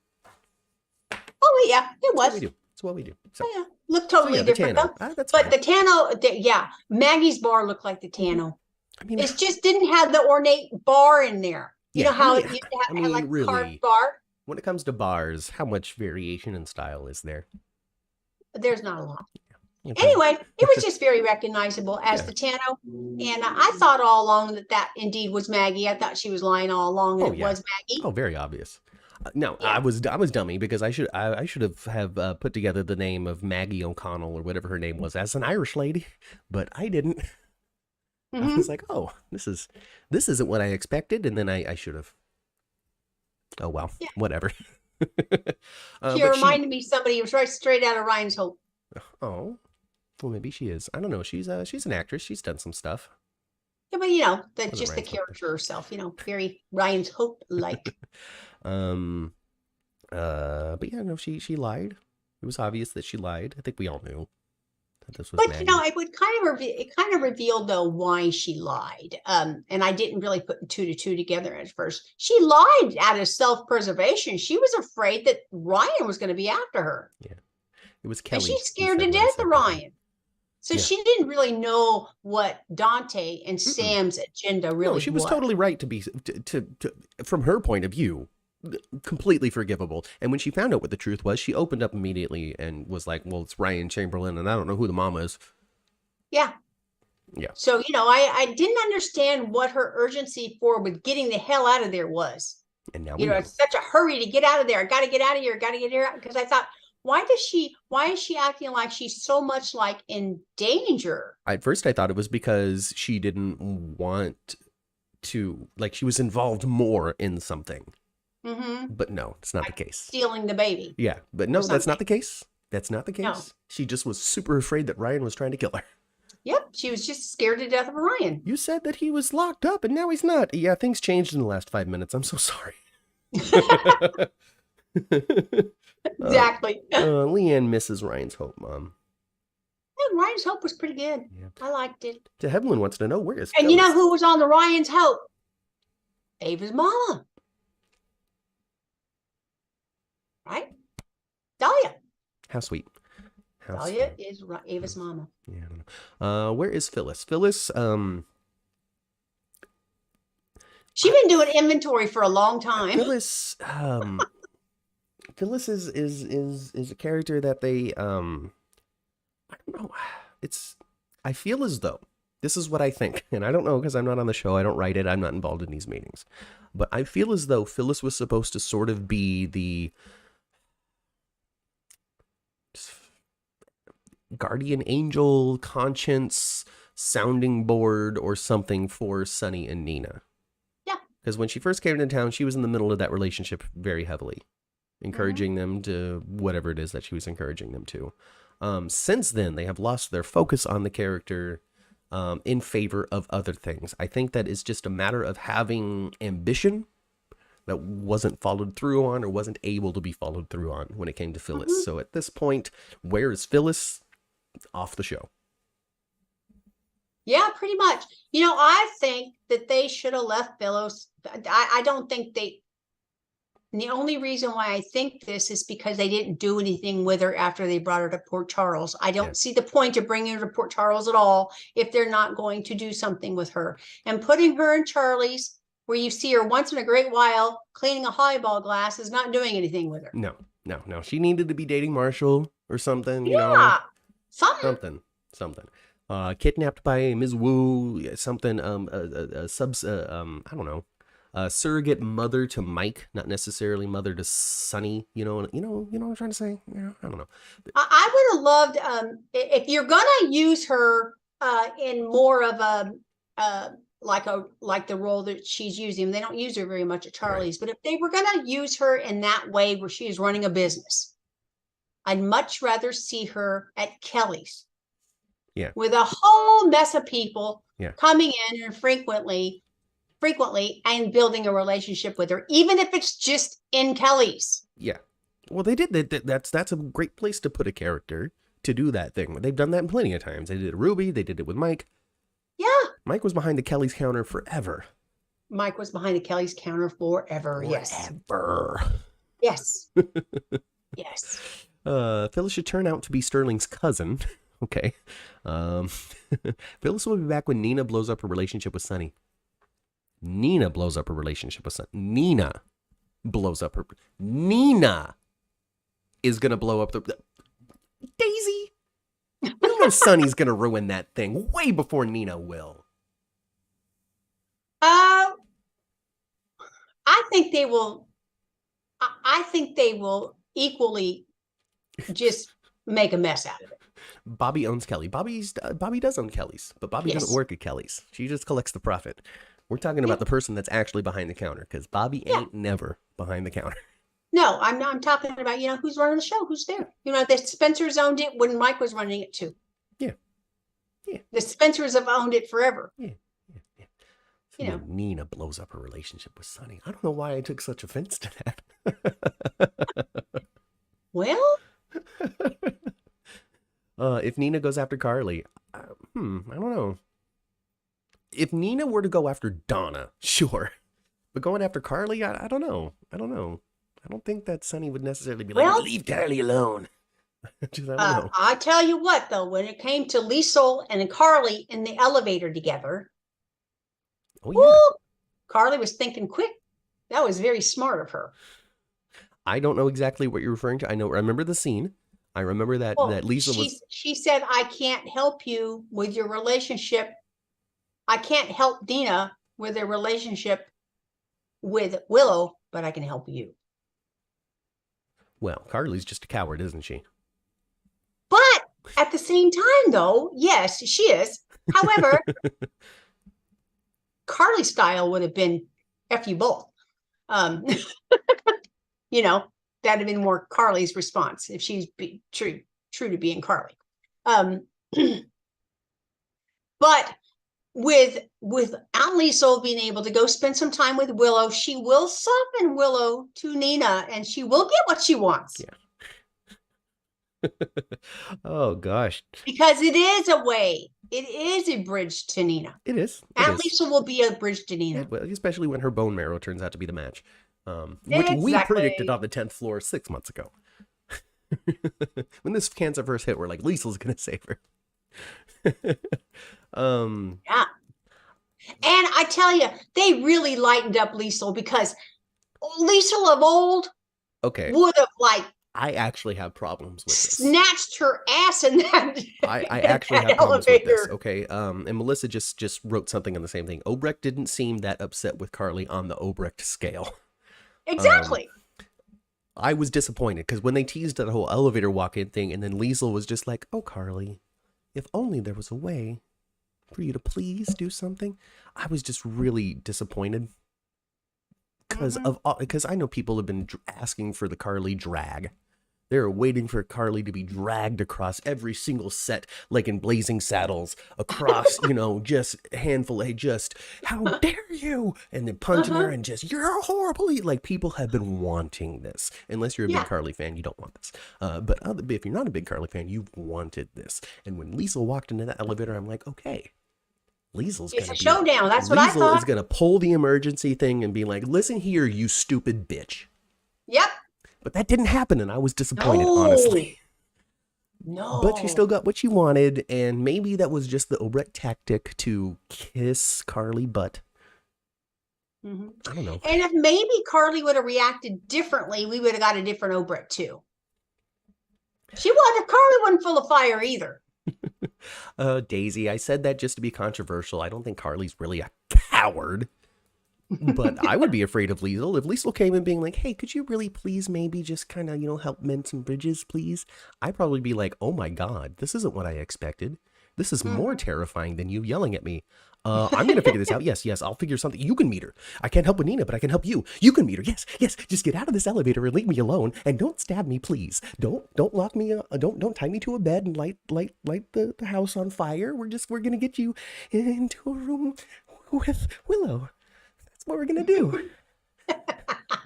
Oh, yeah, it was. It's what we do. So, yeah, looked totally different. But fine. The Tano, Maggie's bar looked like the Tano. I mean, it just didn't have the ornate bar in there. You know how it used to have like really, carved bar? When it comes to bars, how much variation in style is there? There's not a lot. Anyway, it was just very recognizable as the Tano. And I thought all along that indeed was Maggie. I thought she was lying all along and it was Maggie. Oh, very obvious. No, I was dummy because I should have put together the name of Maggie O'Connell or whatever her name was as an Irish lady, but I didn't. I was like, oh, this isn't what I expected, and then I should have. Oh well, whatever. She reminded me of somebody who was right straight out of Ryan's Hope. Oh, well, maybe she is. I don't know. She's an actress. She's done some stuff. Yeah, but just the character herself. Very Ryan's Hope like. But yeah, no, she lied. It was obvious that she lied. I think we all knew that this was Maggie. It kind of revealed though why she lied. And I didn't really put 2 to 2 together at first. She lied out of self-preservation. She was afraid that Ryan was going to be after her. Yeah, it was Kelly. And she's scared to death of Ryan. So Yeah. she didn't really know what Dante and Mm-mm. Sam's agenda No, really she was was. totally right to be to from her point of view, completely forgivable. And when she found out what the truth was, she opened up immediately and was like, "Well, it's Ryan Chamberlain, and I don't know who the mama is." Yeah. Yeah, So, I didn't understand what her urgency for with getting the hell out of there was. and now we know. It's such a hurry to get out of there. I got to get out of here. Got to get here. Because I thought, why is she acting like she's so much like in danger? At first, I thought it was because she didn't want to, like, she was involved more in something. Mm-hmm. But no, it's not the Like case. stealing the baby. Yeah, but no, that's not the case. That's not the case. No. She just was super afraid that Ryan was trying to kill her. Yep. She was just scared to death of Ryan. You said that he was locked up and now he's not. Yeah, things changed in the last 5 minutes. I'm so sorry. Exactly. Leanne misses Ryan's hope, Mom. And Ryan's Hope was pretty good. Yeah. I liked it. De Havilland wants to know where is And Phyllis? you know who was on the Ryan's Hope? Ava's mama. Right? Dahlia. How sweet. How Dahlia sweet. is Ava's mama. Yeah, I don't know. Where is Phyllis? Phyllis, She's been doing inventory for a long time. Phyllis, Phyllis is a character that they, I don't know. I feel as though, this is what I think, and I don't know because I'm not on the show, I don't write it, I'm not involved in these meetings, but I feel as though Phyllis was supposed to sort of be the guardian angel, conscience, sounding board, or something for Sunny and Nina. Yeah. Because when she first came into town, she was in the middle of that relationship very heavily, encouraging them to whatever it is that she was encouraging them to. Since then, they have lost their focus on the character in favor of other things. I think that is just a matter of having ambition that wasn't followed through on or wasn't able to be followed through on when it came to Phyllis. So at this point, where is Phyllis? Off the show. Yeah, pretty much. I think that they should have left Phyllis. I don't think they. The only reason why I think this is because they didn't do anything with her after they brought her to Port Charles. I don't see the point of bringing her to Port Charles at all if they're not going to do something with her. And putting her in Charlie's, where you see her once in a great while cleaning a highball glass, is not doing anything with her. No. She needed to be dating Marshall or something, you know. Yeah, something. Kidnapped by Ms. Wu, something, I don't know, surrogate mother to Mike, not necessarily mother to Sonny. You know what I'm trying to say? Yeah, I don't know. I would have loved if you're gonna use her in more of a like the role that she's using. They don't use her very much at Charlie's, but if they were gonna use her in that way where she is running a business, I'd much rather see her at Kelly's. Yeah. With a whole mess of people coming in and frequently and building a relationship with her, even if it's just in Kelly's. Yeah. Well, they did that. That's a great place to put a character to do that thing. They've done that plenty of times. They did it with Ruby. They did it with Mike. Yeah. Mike was behind the Kelly's counter forever. Mike was behind the Kelly's counter forever. Yes. Yes. Yes. Phyllis should turn out to be Sterling's cousin. Okay. Phyllis will be back when Nina blows up her relationship with Sonny. Nina is going to blow up the... Daisy! You know Sonny's going to ruin that thing way before Nina will. I think they will... I think they will equally just make a mess out of it. Bobby owns Kelly. Bobby does own Kelly's, but Bobby doesn't work at Kelly's. She just collects the profit. We're talking about the person that's actually behind the counter, because Bobby ain't never behind the counter. No, I'm talking about, who's running the show, who's there. The Spencers owned it when Mike was running it too. Yeah. The Spencers have owned it forever. Yeah. So Nina blows up her relationship with Sonny. I don't know why I took such offense to that. Well... if Nina goes after Carly, I don't know. If Nina were to go after Donna, sure. But going after Carly, I don't know. I don't think that Sonny would necessarily be like, leave Carly alone. Just, I don't know. I tell you what, though, when it came to Liesel and Carly in the elevator together, Oh yeah. whoo, Carly was thinking quick. That was very smart of her. I don't know exactly what you're referring to. I remember the scene. I remember that Well, Lisa was she said, I can't help you with your relationship. I can't help Dina with a relationship with Willow, but I can help you. well, Carly's just a coward, isn't she? But at the same time, though, yes, she is. However, Carly's style would have been F you both. Um, you know, that'd have been more Carly's response if she's true to being Carly. But with Aunt Lisa being able to go spend some time with Willow, she will soften Willow to Nina, and she will get what she wants. Yeah. Oh gosh. Because it is a way. It is a bridge to Nina. It is. Aunt Lisa will be a bridge to Nina. Especially when her bone marrow turns out to be the match, which exactly. we predicted on the 10th floor 6 months ago. When this cancer first hit, we're like, Liesel's gonna save her. Yeah. And I tell you, they really lightened up Liesel because Liesel of old would have I actually have problems with this. Snatched her ass in that. I actually have problems with this. Okay. And Melissa just wrote something on the same thing. Obrecht didn't seem that upset with Carly on the Obrecht scale. Exactly. I was disappointed because when they teased that whole elevator walk-in thing, and then Liesel was just like, "Oh, Carly, if only there was a way for you to please do something." I was just really disappointed because I know people have been asking for the Carly drag. They're waiting for Carly to be dragged across every single set, like in Blazing Saddles, across, just a handful of just, how dare you? And then punching her and just, you're horrible. Like, people have been wanting this. Unless you're a big Carly fan, you don't want this. But if you're not a big Carly fan, you've wanted this. And when Liesel walked into that elevator, I'm like, okay. Liesel's it's a showdown. That's what I thought. Liesel is going to pull the emergency thing and be like, listen here, you stupid bitch. Yep. But that didn't happen, and I was disappointed, honestly. No. But she still got what she wanted, and maybe that was just the Obrecht tactic to kiss Carly butt. I don't know. And if maybe Carly would have reacted differently, we would have got a different Obrecht too. Carly wasn't full of fire either. Daisy, I said that just to be controversial. I don't think Carly's really a coward. But I would be afraid of Liesel. If Liesel came in being like, hey, could you really please maybe just kind of, help mend some bridges, please? I'd probably be like, oh my God, this isn't what I expected. This is more terrifying than you yelling at me. I'm going to figure this out. Yes, I'll figure something. You can meet her. I can't help with Nina, but I can help you. You can meet her. Yes. Just get out of this elevator and leave me alone. And don't stab me, please. Don't lock me up. Don't tie me to a bed and light the house on fire. We're going to get you into a room with Willow. What we're gonna do.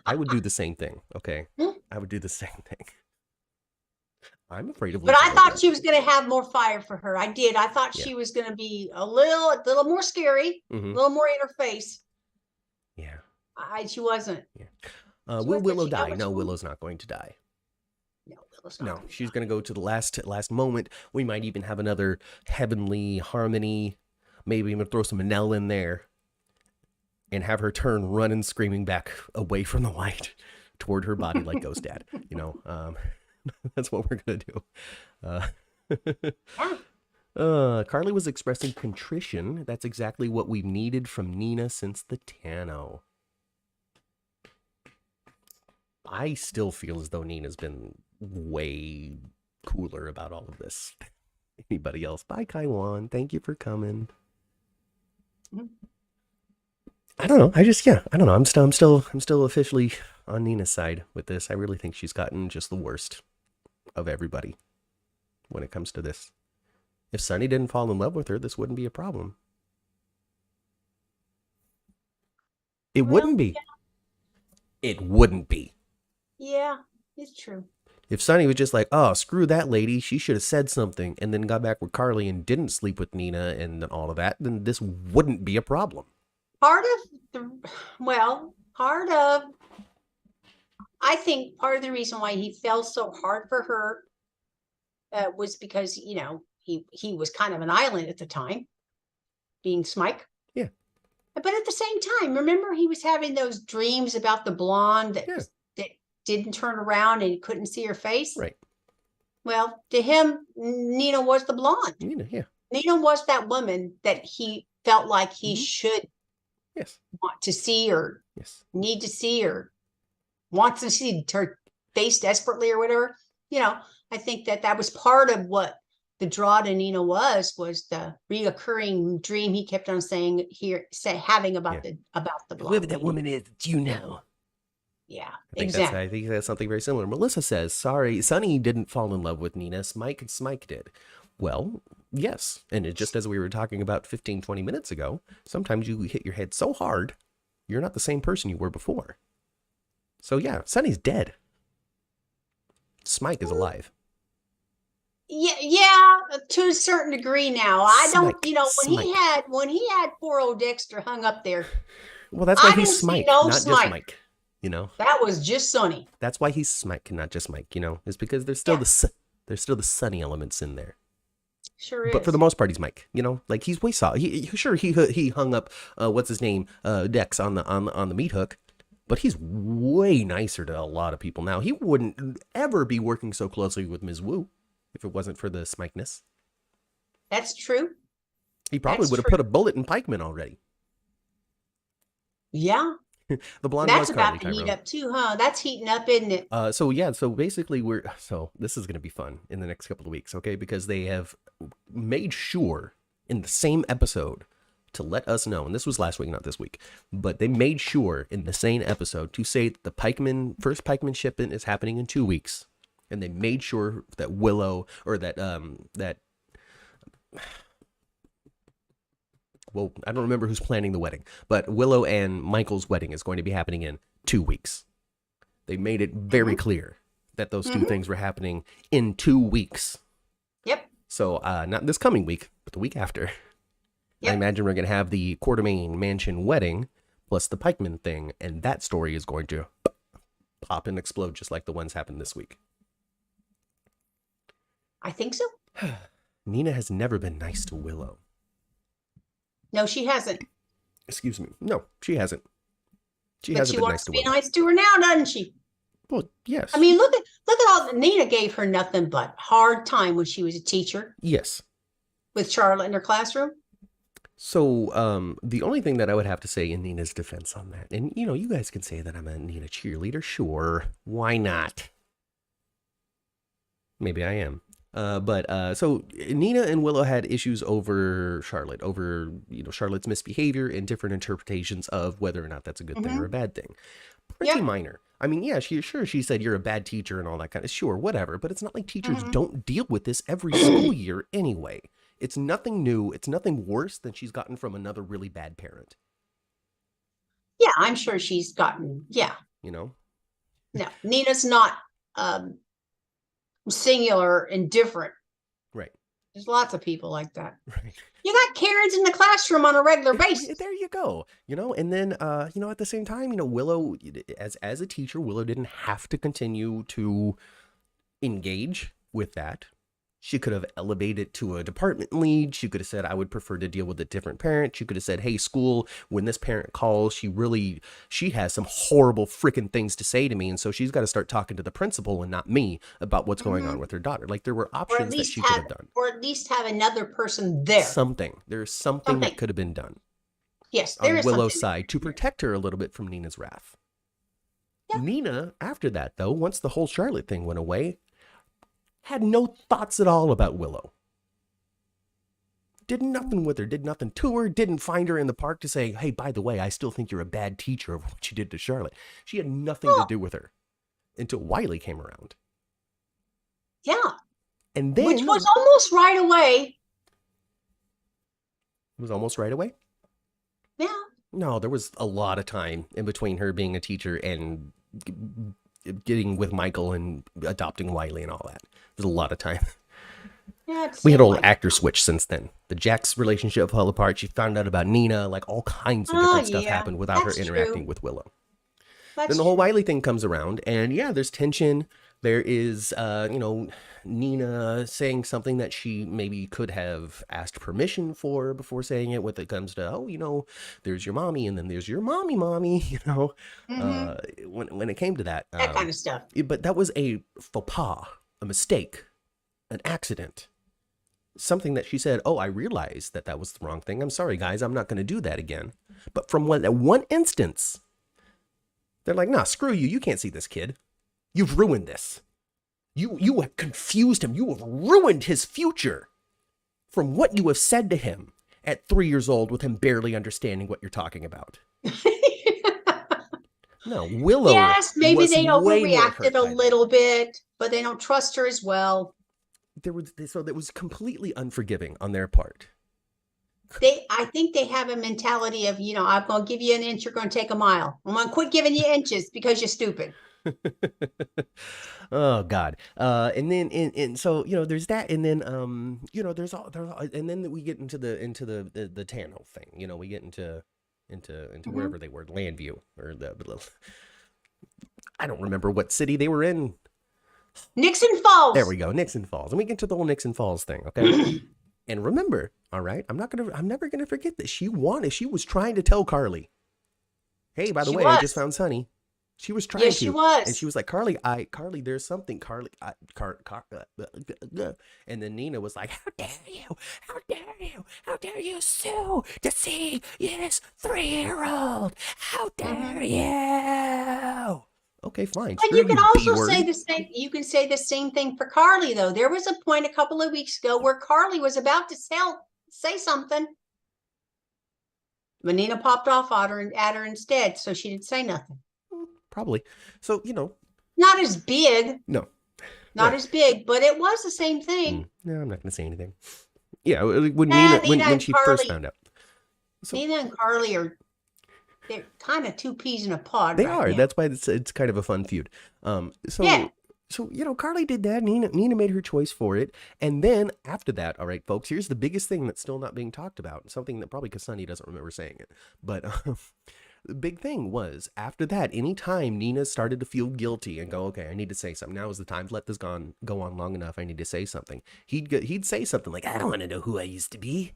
I would do the same thing. Okay, I would do the same thing. I'm afraid of. But I thought she was gonna have more fire for her. I did. I thought she was gonna be a little more scary, a little more in her face. Yeah. She wasn't. Yeah. Will Willow die? No, Willow's not going to die. No, Willow's not. No, she's gonna go to the last moment. We might even have another heavenly harmony. Maybe even throw some Manel in there. And have her turn running, screaming back away from the light toward her body like Ghost Dad. That's what we're going to do. Carly was expressing contrition. That's exactly what we've needed from Nina since the Tano. I still feel as though Nina's been way cooler about all of this. Anybody else? Bye, Kaiwan. Thank you for coming. I don't know. I don't know. I'm still officially on Nina's side with this. I really think she's gotten just the worst of everybody when it comes to this. If Sonny didn't fall in love with her, this wouldn't be a problem. It wouldn't be. Yeah. It wouldn't be. Yeah, it's true. If Sonny was just like, oh, screw that lady, she should have said something, and then got back with Carly and didn't sleep with Nina and all of that, then this wouldn't be a problem. I think part of the reason why he fell so hard for her was because, he was kind of an island at the time, being Smike. Yeah. But at the same time, remember he was having those dreams about the blonde that didn't turn around and he couldn't see her face. Right. Well, to him, Nina was the blonde. Nina was that woman that he felt like he should want to see or need to see or wants to see her face desperately or whatever. I think that was part of what the draw to Nina was the reoccurring dream he kept on having about the blonde. Whoever that woman is, you know. Yeah, exactly. I think that's something very similar. Melissa says, sorry, Sonny didn't fall in love with Nina. Smike did. Well, yes. And just as we were talking about 15, 20 minutes ago, sometimes you hit your head so hard, you're not the same person you were before. So yeah, Sonny's dead. Smike is alive. Yeah, to a certain degree now. I don't, when he had poor old Dexter hung up there. Well, that's why he's Smike, not just Mike. That was just Sonny. That's why he's Smike and not just Mike. It's because there's still the Sonny elements in there. Sure is. But for the most part, he's Mike. Like he's way soft. He hung up what's his name Dex on the meat hook, but he's way nicer to a lot of people now. He wouldn't ever be working so closely with Ms. Wu if it wasn't for the Smikeness. That's true. He probably would have put a bullet in Pikeman already. Yeah. The blonde that's about to heat up too, huh? That's heating up, isn't it? So basically this is going to be fun in the next couple of weeks, okay? Because they have made sure in the same episode to let us know, and this was last week, not this week, but they made sure in the same episode to say that the first Pikeman shipment is happening in 2 weeks, and they made sure that Willow well, I don't remember who's planning the wedding, but Willow and Michael's wedding is going to be happening in 2 weeks. They made it very clear that those two things were happening in 2 weeks. Yep. So not this coming week, but the week after. Yep. I imagine we're going to have the Quartermain Mansion wedding plus the Pikeman thing, and that story is going to pop and explode just like the ones happened this week. I think so. Nina has never been nice to Willow. No, she hasn't. Excuse me. No, she hasn't. She wants to be nice to her now, doesn't she? Well, yes. I mean, look at all Nina gave her nothing but hard time when she was a teacher. Yes. With Charlotte in her classroom. So, the only thing that I would have to say in Nina's defense on that, and you guys can say that I'm a Nina cheerleader, sure. Why not? Maybe I am. So Nina and Willow had issues over Charlotte, over, Charlotte's misbehavior and different interpretations of whether or not that's a good thing or a bad thing. Pretty minor. I mean, yeah, she said you're a bad teacher and all that kind of, sure, whatever. But it's not like teachers don't deal with this every school year anyway. It's nothing new. It's nothing worse than she's gotten from another really bad parent. Yeah, I'm sure she's gotten, No, Nina's not, singular and different. Right. There's lots of people like that. Right. You got Karens in the classroom on a regular basis. There you go. And then, at the same time, Willow, as a teacher, Willow didn't have to continue to engage with that. She could have elevated to a department lead. She could have said, I would prefer to deal with a different parent. She could have said, hey, school, when this parent calls, she has some horrible freaking things to say to me. And so she's got to start talking to the principal and not me about what's going on with her daughter. Like there were options that she could have done. Or at least have another person there. There's something that could have been done. Yes, there on is Willow's side to protect her a little bit from Nina's wrath. Yep. Nina, after that, though, once the whole Charlotte thing went away, had no thoughts at all about Willow. Did nothing with her, did nothing to her, didn't find her in the park to say, hey, by the way, I still think you're a bad teacher of what you did to Charlotte. She had nothing to do with her until Wiley came around. Yeah. And then, which was almost right away. It was almost right away? Yeah. No, there was a lot of time in between her being a teacher and getting with Michael and adopting Wiley and all that. There's a lot of time. Yeah, we had old actor switch since then. The Jack's relationship fell apart. She found out about Nina. Like all kinds of different stuff happened without her interacting with Willow. Then the whole Wiley thing comes around, and there's tension. There is, Nina saying something that she maybe could have asked permission for before saying it. When it comes to, there's your mommy, and then there's your mommy. Mm-hmm. When it came to that, That kind of stuff. but that was a faux pas, a mistake, an accident. Something that she said, oh, I realized that was the wrong thing. I'm sorry, guys. I'm not going to do that again. But from one instance, they're like, nah, screw you. You can't see this kid. You've ruined this. You have confused him. You have ruined his future from what you have said to him at 3 years old with him barely understanding what you're talking about. No, Willow Yes, maybe was they way more hurt overreacted a by that. little bit, but they don't trust her as well. There was completely unforgiving on their part. I think they have a mentality of, I'm going to give you an inch, you're going to take a mile. I'm going to quit giving you inches because you're stupid. Oh God. And then and so there's that, and then there's all and then we get into the Tano thing. We get into wherever they were, Landview, or I don't remember what city they were in. Nixon Falls. There we go, Nixon Falls, and we get to the whole Nixon Falls thing. Okay. And remember, all right, I'm never gonna forget that she was trying to tell Carly, hey, by the way, I just found Sonny. She was trying to. She was. And she was like, Carly, there's something, Carly. And then Nina was like, how dare you? How dare you? How dare you sue to see this 3-year-old? How dare you? Okay, fine. But you can also say the same. You can say the same thing for Carly, though. There was a point a couple of weeks ago where Carly was about to say something, but Nina popped off at her instead, so she didn't say nothing. Probably. So not as big. No. Not as big, but it was the same thing. No, I'm not going to say anything. Yeah, when Nina when she first found out. So, Nina and Carly they're kind of two peas in a pod. They are. Now. That's why it's kind of a fun feud. So Carly did that. Nina made her choice for it, and then after that, all right, folks. Here's the biggest thing that's still not being talked about. Something that probably because Sonny doesn't remember saying it, but. The big thing was after that, anytime Nina started to feel guilty and go, okay, I need to say something. Now is the time. Let this go on long enough. I need to say something. He'd say something like, I don't want to know who I used to be.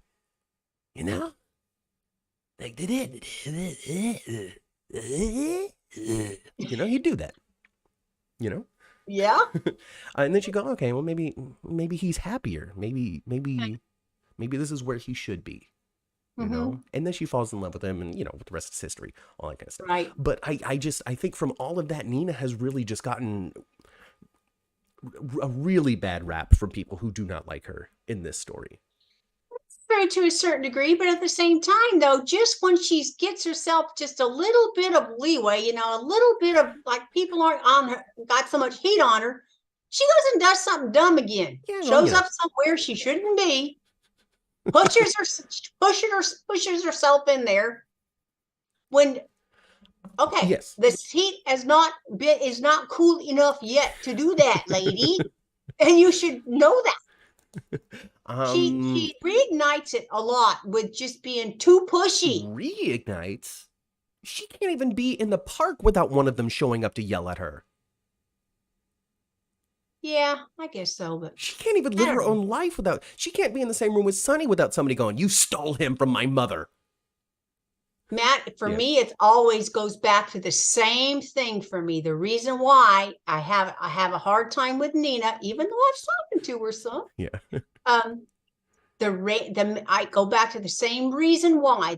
Like he'd do that. Yeah. And then she'd go, okay, well maybe he's happier. Maybe this is where he should be. And then she falls in love with him, and the rest is history, all that kind of stuff. Right. But I think from all of that, Nina has really just gotten a really bad rap from people who do not like her in this story. True to a certain degree, but at the same time, though, just when she gets herself just a little bit of leeway, a little bit of like people aren't on her, got so much heat on her, she goes and does something dumb again. Shows up somewhere she shouldn't be. Pushes herself in there when yes. This heat is not cool enough yet to do that, lady. And you should know that. She reignites it a lot with just being too pushy. Reignites? She can't even be in the park without one of them showing up to yell at her. Yeah, I guess so, but she can't even live her own life without. She can't be in the same room with Sonny without somebody going, "You stole him from my mother." Matt, for me, it always goes back to the same thing for me. The reason why I have a hard time with Nina, even though I've spoken to her some. Yeah. I go back to the same reason why.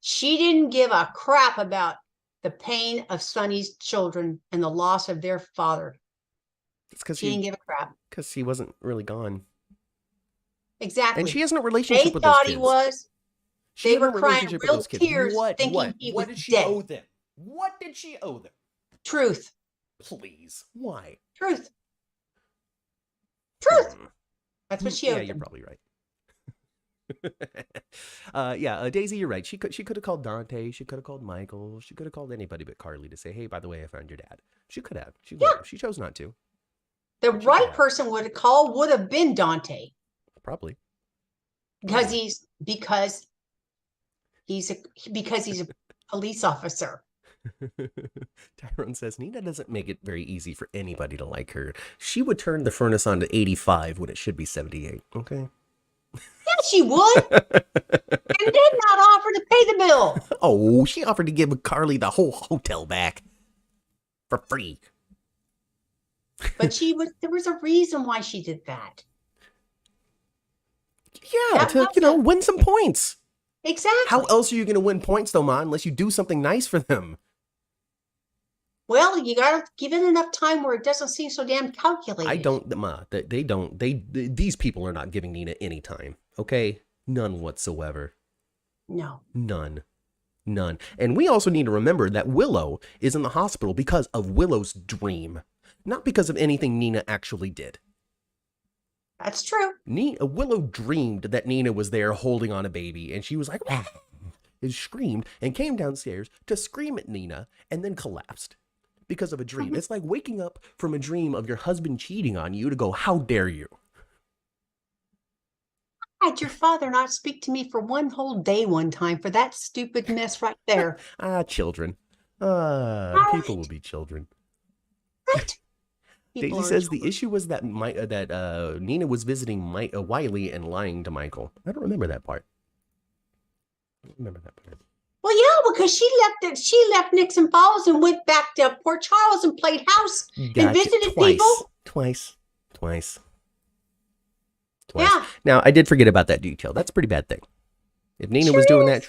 She didn't give a crap about the pain of Sonny's children and the loss of their father. It's because she didn't give a crap. Because he wasn't really gone. Exactly. And she has no relationship with those kids. They thought he was. They were crying real tears thinking he was dead. What did she owe them? What did she owe them? Truth. Please. Why? Truth. That's what she owed them. Yeah, you're probably right. Daisy, you're right. She could have called Dante. She could have called Michael. She could have called anybody but Carly to say, "Hey, by the way, I found your dad." She could have. She chose not to. The right person would have been Dante. Probably. Because he's a police officer. Tyrone says Nina doesn't make it very easy for anybody to like her. She would turn the furnace on to 85 when it should be 78. Okay. Yeah, she would. And did not offer to pay the bill. Oh, she offered to give Carly the whole hotel back for free. But there was a reason why she did that. Yeah, to win some points. Exactly. How else are you going to win points, though, Ma, unless you do something nice for them? Well, you got to give it enough time where it doesn't seem so damn calculated. I don't, Ma. These people are not giving Nina any time. Okay, none whatsoever. No. None. And we also need to remember that Willow is in the hospital because of Willow's dream, not because of anything Nina actually did. That's true. Willow dreamed that Nina was there holding on a baby, and she was like, ah, and screamed and came downstairs to scream at Nina and then collapsed because of a dream. It's like waking up from a dream of your husband cheating on you to go, how dare you? Had your father not speak to me for one whole day one time for that stupid mess right there? Children. People will be children. Right. Daisy says the issue was that Nina was visiting Wiley and lying to Michael. I don't remember that part. Well, yeah, because she left Nixon Falls and went back to Port Charles and played house and visited people. Twice. Yeah. Now, I did forget about that detail. That's a pretty bad thing. If Nina was doing that,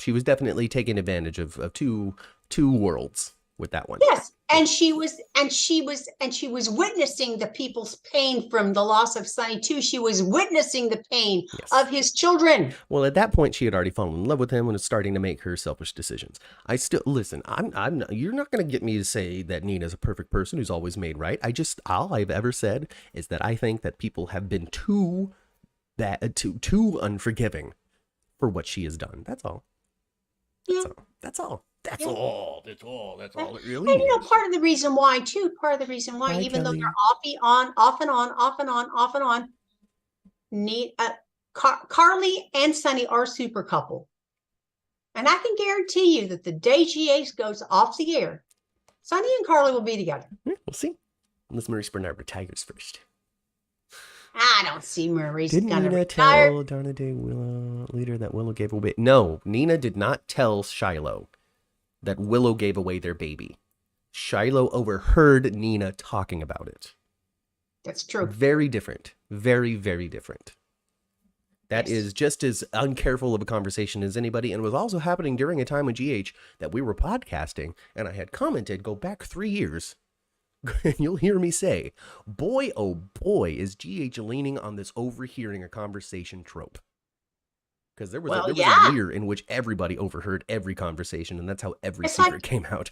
she was definitely taking advantage of two worlds with that one. Yes, and she was witnessing the people's pain from the loss of Sonny too. She was witnessing the pain of his children. Well, at that point, she had already fallen in love with him and was starting to make her selfish decisions. I still listen. You're not going to get me to say that Nina's a perfect person who's always made right. All I've ever said is that I think that people have been too unforgiving for what she has done. That's all. Yeah. That's all. That's all it really and, is. Part of the reason why, even though they're off and on, Carly and Sonny are a super couple. And I can guarantee you that the day GH goes off the air, Sonny and Carly will be together. We'll see. Unless Maurice Bernard retires first. I don't see Maurice Didn't gonna Nina retire. tell Darna Day Willow leader that Willow gave away? No, Nina did not tell Shiloh that Willow gave away their baby. Shiloh overheard Nina talking about it. That's true. Very different. Very, very different. That is just as uncareful of a conversation as anybody, and was also happening during a time with GH that we were podcasting, and I had commented, go back 3 years, and you'll hear me say, boy, oh boy, is GH leaning on this overhearing a conversation trope. Because there was a year in which everybody overheard every conversation, and that's how every secret came out.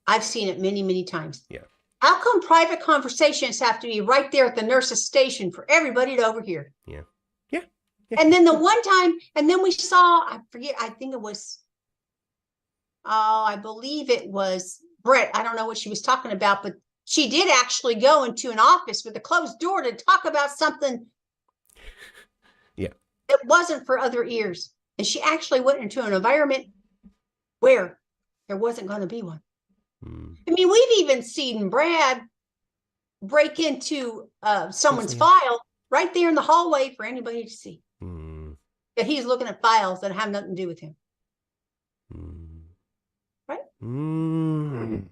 I've seen it many, many times. Yeah. How come private conversations have to be right there at the nurse's station for everybody to overhear? Yeah. And then the one time, and then we saw, I believe it was Brett. I don't know what she was talking about, but she did actually go into an office with a closed door to talk about something. Yeah. It wasn't for other ears. And she actually went into an environment where there wasn't going to be one. I mean, we've even seen Brad break into someone's file right there in the hallway for anybody to see. That he's looking at files that have nothing to do with him. Right? In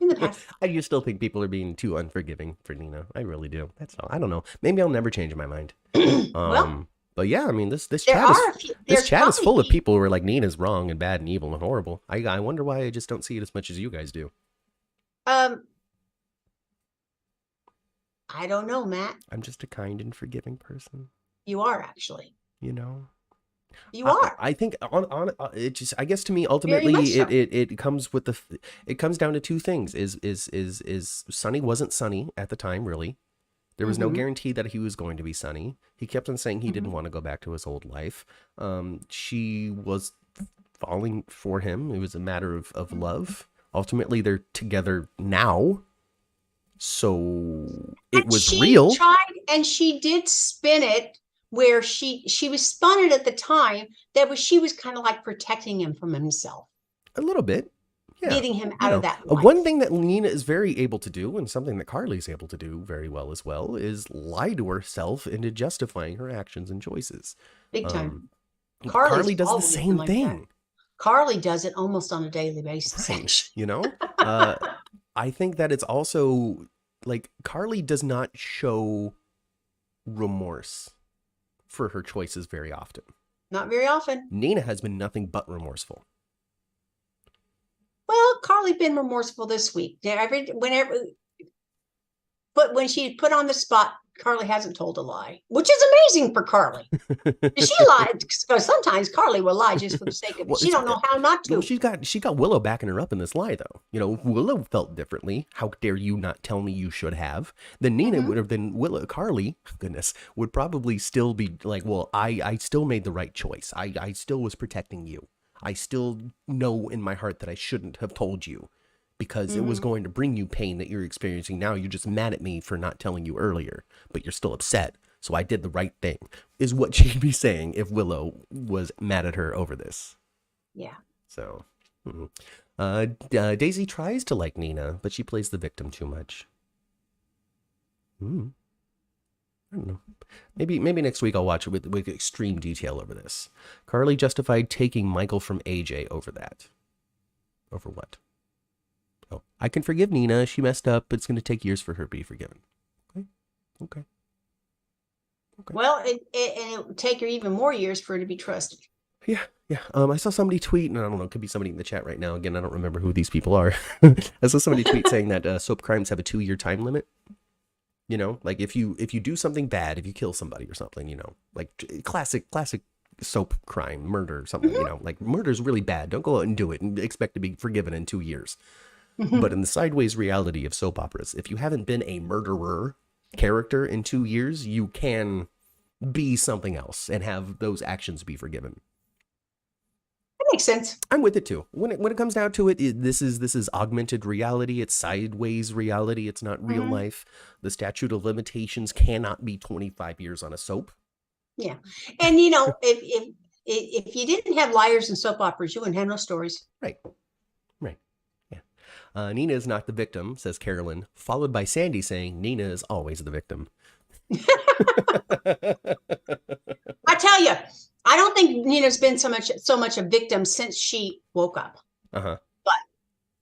the past. I just still think people are being too unforgiving for Nina. I really do. That's all. I don't know. Maybe I'll never change my mind. But yeah, I mean, this chat is full of people who are like, Nina's wrong and bad and evil and horrible. I wonder why I just don't see it as much as you guys do. I don't know, Matt. I'm just a kind and forgiving person. You are, actually. You are. I think it just, I guess to me, ultimately, it comes with it comes down to two things. Is Sonny wasn't Sonny at the time, really. There was no guarantee that he was going to be Sonny. He kept on saying he didn't want to go back to his old life. She was falling for him. It was a matter of love. Ultimately, they're together now. So it was real. And she did spin it where she was spun it at the time. She was kind of like protecting him from himself. A little bit. Yeah. getting him out of that One life. thing that Nina is very able to do, and something that Carly's able to do very well as well, is lie to herself into justifying her actions and choices. Big time. Carly Carly's does the always been same like that. thing. Carly does it almost on a daily basis. Right. You know? I think that it's also like Carly does not show remorse for her choices very often. Not very often. Nina has been nothing but remorseful. Well, Carly been remorseful this week. But when she put on the spot, Carly hasn't told a lie, which is amazing for Carly. She lied because sometimes Carly will lie just for the sake of it. She don't know how not to. Well, she got Willow backing her up in this lie, though. You know, Willow felt differently. How dare you not tell me you should have? Then Nina would have been Carly, goodness, would probably still be like, well, I still made the right choice. I still was protecting you. I still know in my heart that I shouldn't have told you because it was going to bring you pain that you're experiencing now. You're just mad at me for not telling you earlier, but you're still upset. So I did the right thing, is what she'd be saying if Willow was mad at her over this. Yeah. So, Daisy tries to like Nina, but she plays the victim too much. I don't know. Maybe next week I'll watch it with extreme detail over this. Carly justified taking Michael from AJ over that. Over what? Oh, I can forgive Nina. She messed up. It's going to take years for her to be forgiven. Okay. Well, it would take her even more years for her to be trusted. Yeah. I saw somebody tweet, and I don't know, it could be somebody in the chat right now. Again, I don't remember who these people are. I saw somebody tweet saying that soap crimes have a 2-year time limit. You know, like if you do something bad, if you kill somebody or something, you know, like classic soap crime, murder or something, you know, like murder's really bad. Don't go out and do it and expect to be forgiven in 2 years. But in the sideways reality of soap operas, if you haven't been a murderer character in 2 years, you can be something else and have those actions be forgiven. That makes sense. I'm with it too. When it comes down to it, this is augmented reality. It's sideways reality. It's not real life. The statute of limitations cannot be 25 years on a soap. Yeah, and you know, if you didn't have liars in soap operas, you wouldn't have no stories. Right. Yeah. Nina is not the victim, says Carolyn, followed by Sandy saying Nina is always the victim. I tell you, I don't think Nina's been so much a victim since she woke up. But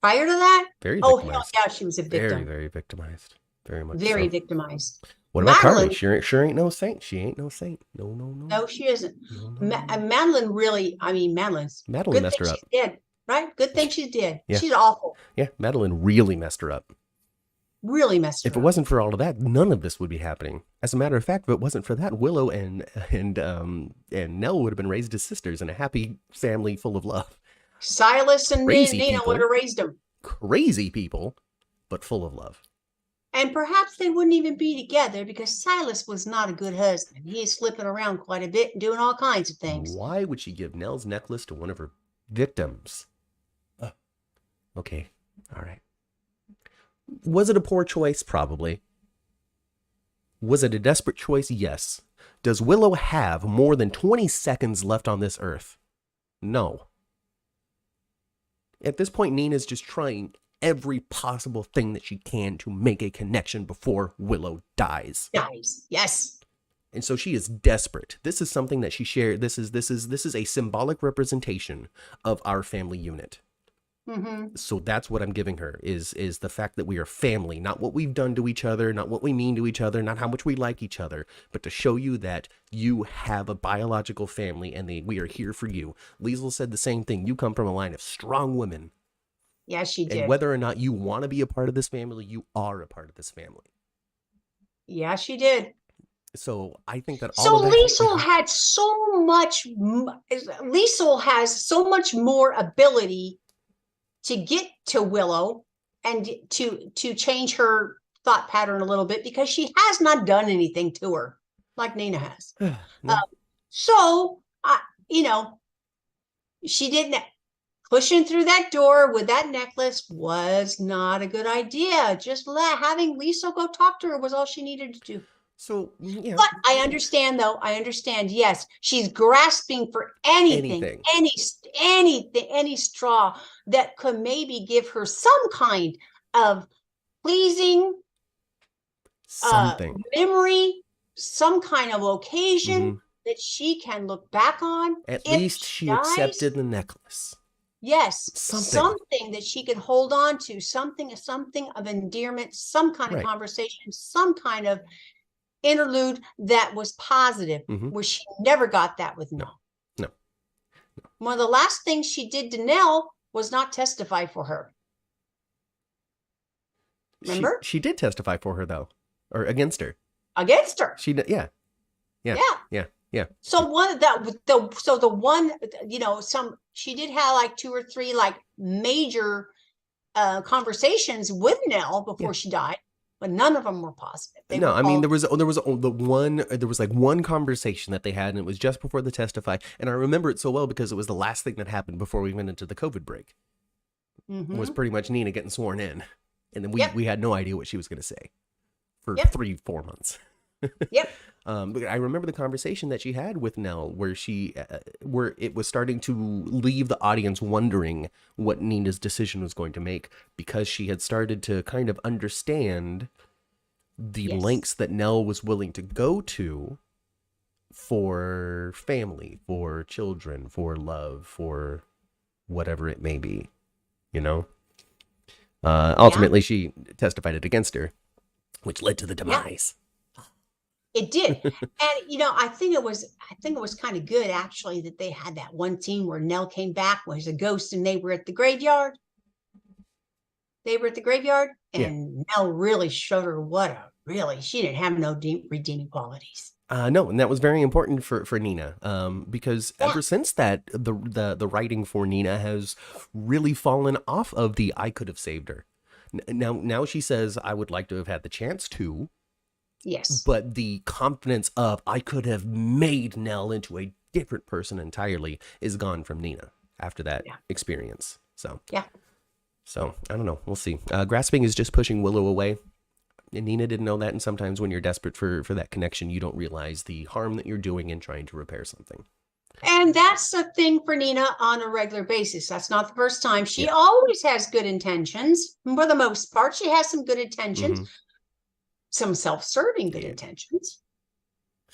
prior to that, very hell victimized. yeah, she was a victim. Very victimized. Very much. Very so. victimized. What about Carly? She sure ain't no saint. She ain't no saint. No. No, she isn't. No. Madeline really, Madeline messed her up. She's dead, right? Good thing she's dead. Yeah. She's awful. Yeah, Madeline really messed her up. Really messed her up. If it wasn't for all of that, none of this would be happening. As a matter of fact, if it wasn't for that, Willow and Nell would have been raised as sisters in a happy family full of love. Silas and Nina would have raised them. Crazy people, but full of love. And perhaps they wouldn't even be together because Silas was not a good husband. He's flipping around quite a bit and doing all kinds of things. Why would she give Nell's necklace to one of her victims? Okay, all right. Was it a poor choice? Probably. Was it a desperate choice? Yes. Does Willow have more than 20 seconds left on this earth? No. At this point, Nina's just trying every possible thing that she can to make a connection before Willow dies. Yes. And so she is desperate. This is something that she shared. This is a symbolic representation of our family unit. So that's what I'm giving her is the fact that we are family, not what we've done to each other, not what we mean to each other, not how much we like each other, but to show you that you have a biological family and we are here for you. Liesl said the same thing. You come from a line of strong women. Yeah, she did. And whether or not you want to be a part of this family, you are a part of this family. Yeah, she did. So I think that Liesl has so much more ability to get to Willow and to change her thought pattern a little bit because she has not done anything to her like Nina has. No. She didn't. Pushing through that door with that necklace was not a good idea. Just having Liesl go talk to her was all she needed to do. So, yeah. But I understand, though. Yes, she's grasping for anything. anything, any straw that could maybe give her some kind of pleasing Something. memory, some kind of occasion that she can look back on. At If least she she dies, accepted the necklace. yes, Something. something that she could hold on to, something of endearment, some kind of Right. conversation, some kind of interlude that was positive, where she never got that with Nell. No. One of the last things she did to Nell was not testify for her. Remember? She did testify for her, though, or against her. Against her. She did. Yeah. So the one, you know, she did have like 2 or 3 like major conversations with Nell before she died, but none of them were positive. I mean, there was like one conversation that they had, and it was just before the testify, and I remember it so well because it was the last thing that happened before we went into the COVID break. Was pretty much Nina getting sworn in, and then we had no idea what she was going to say for 3-4 months. But I remember the conversation that she had with Nell, where where it was starting to leave the audience wondering what Nina's decision was going to make, because she had started to kind of understand the lengths that Nell was willing to go to for family, for children, for love, for whatever it may be, you know? Ultimately, she testified it against her, which led to the demise. It did. And, you know, I think it was kind of good, actually, that they had that one scene where Nell came back was a ghost and they were at the graveyard. And Nell really showed her she didn't have no deep redeeming qualities. No, and that was very important for Nina, because ever since that, the writing for Nina has really fallen off of the I could have saved her. Now she says, I would like to have had the chance to. Yes. But the confidence of I could have made Nell into a different person entirely is gone from Nina after that experience. So I don't know. We'll see. Grasping is just pushing Willow away. And Nina didn't know that. And sometimes when you're desperate for that connection, you don't realize the harm that you're doing in trying to repair something. And that's the thing for Nina on a regular basis. That's not the first time. She always has good intentions. For the most part, she has some good intentions. Some self-serving good intentions,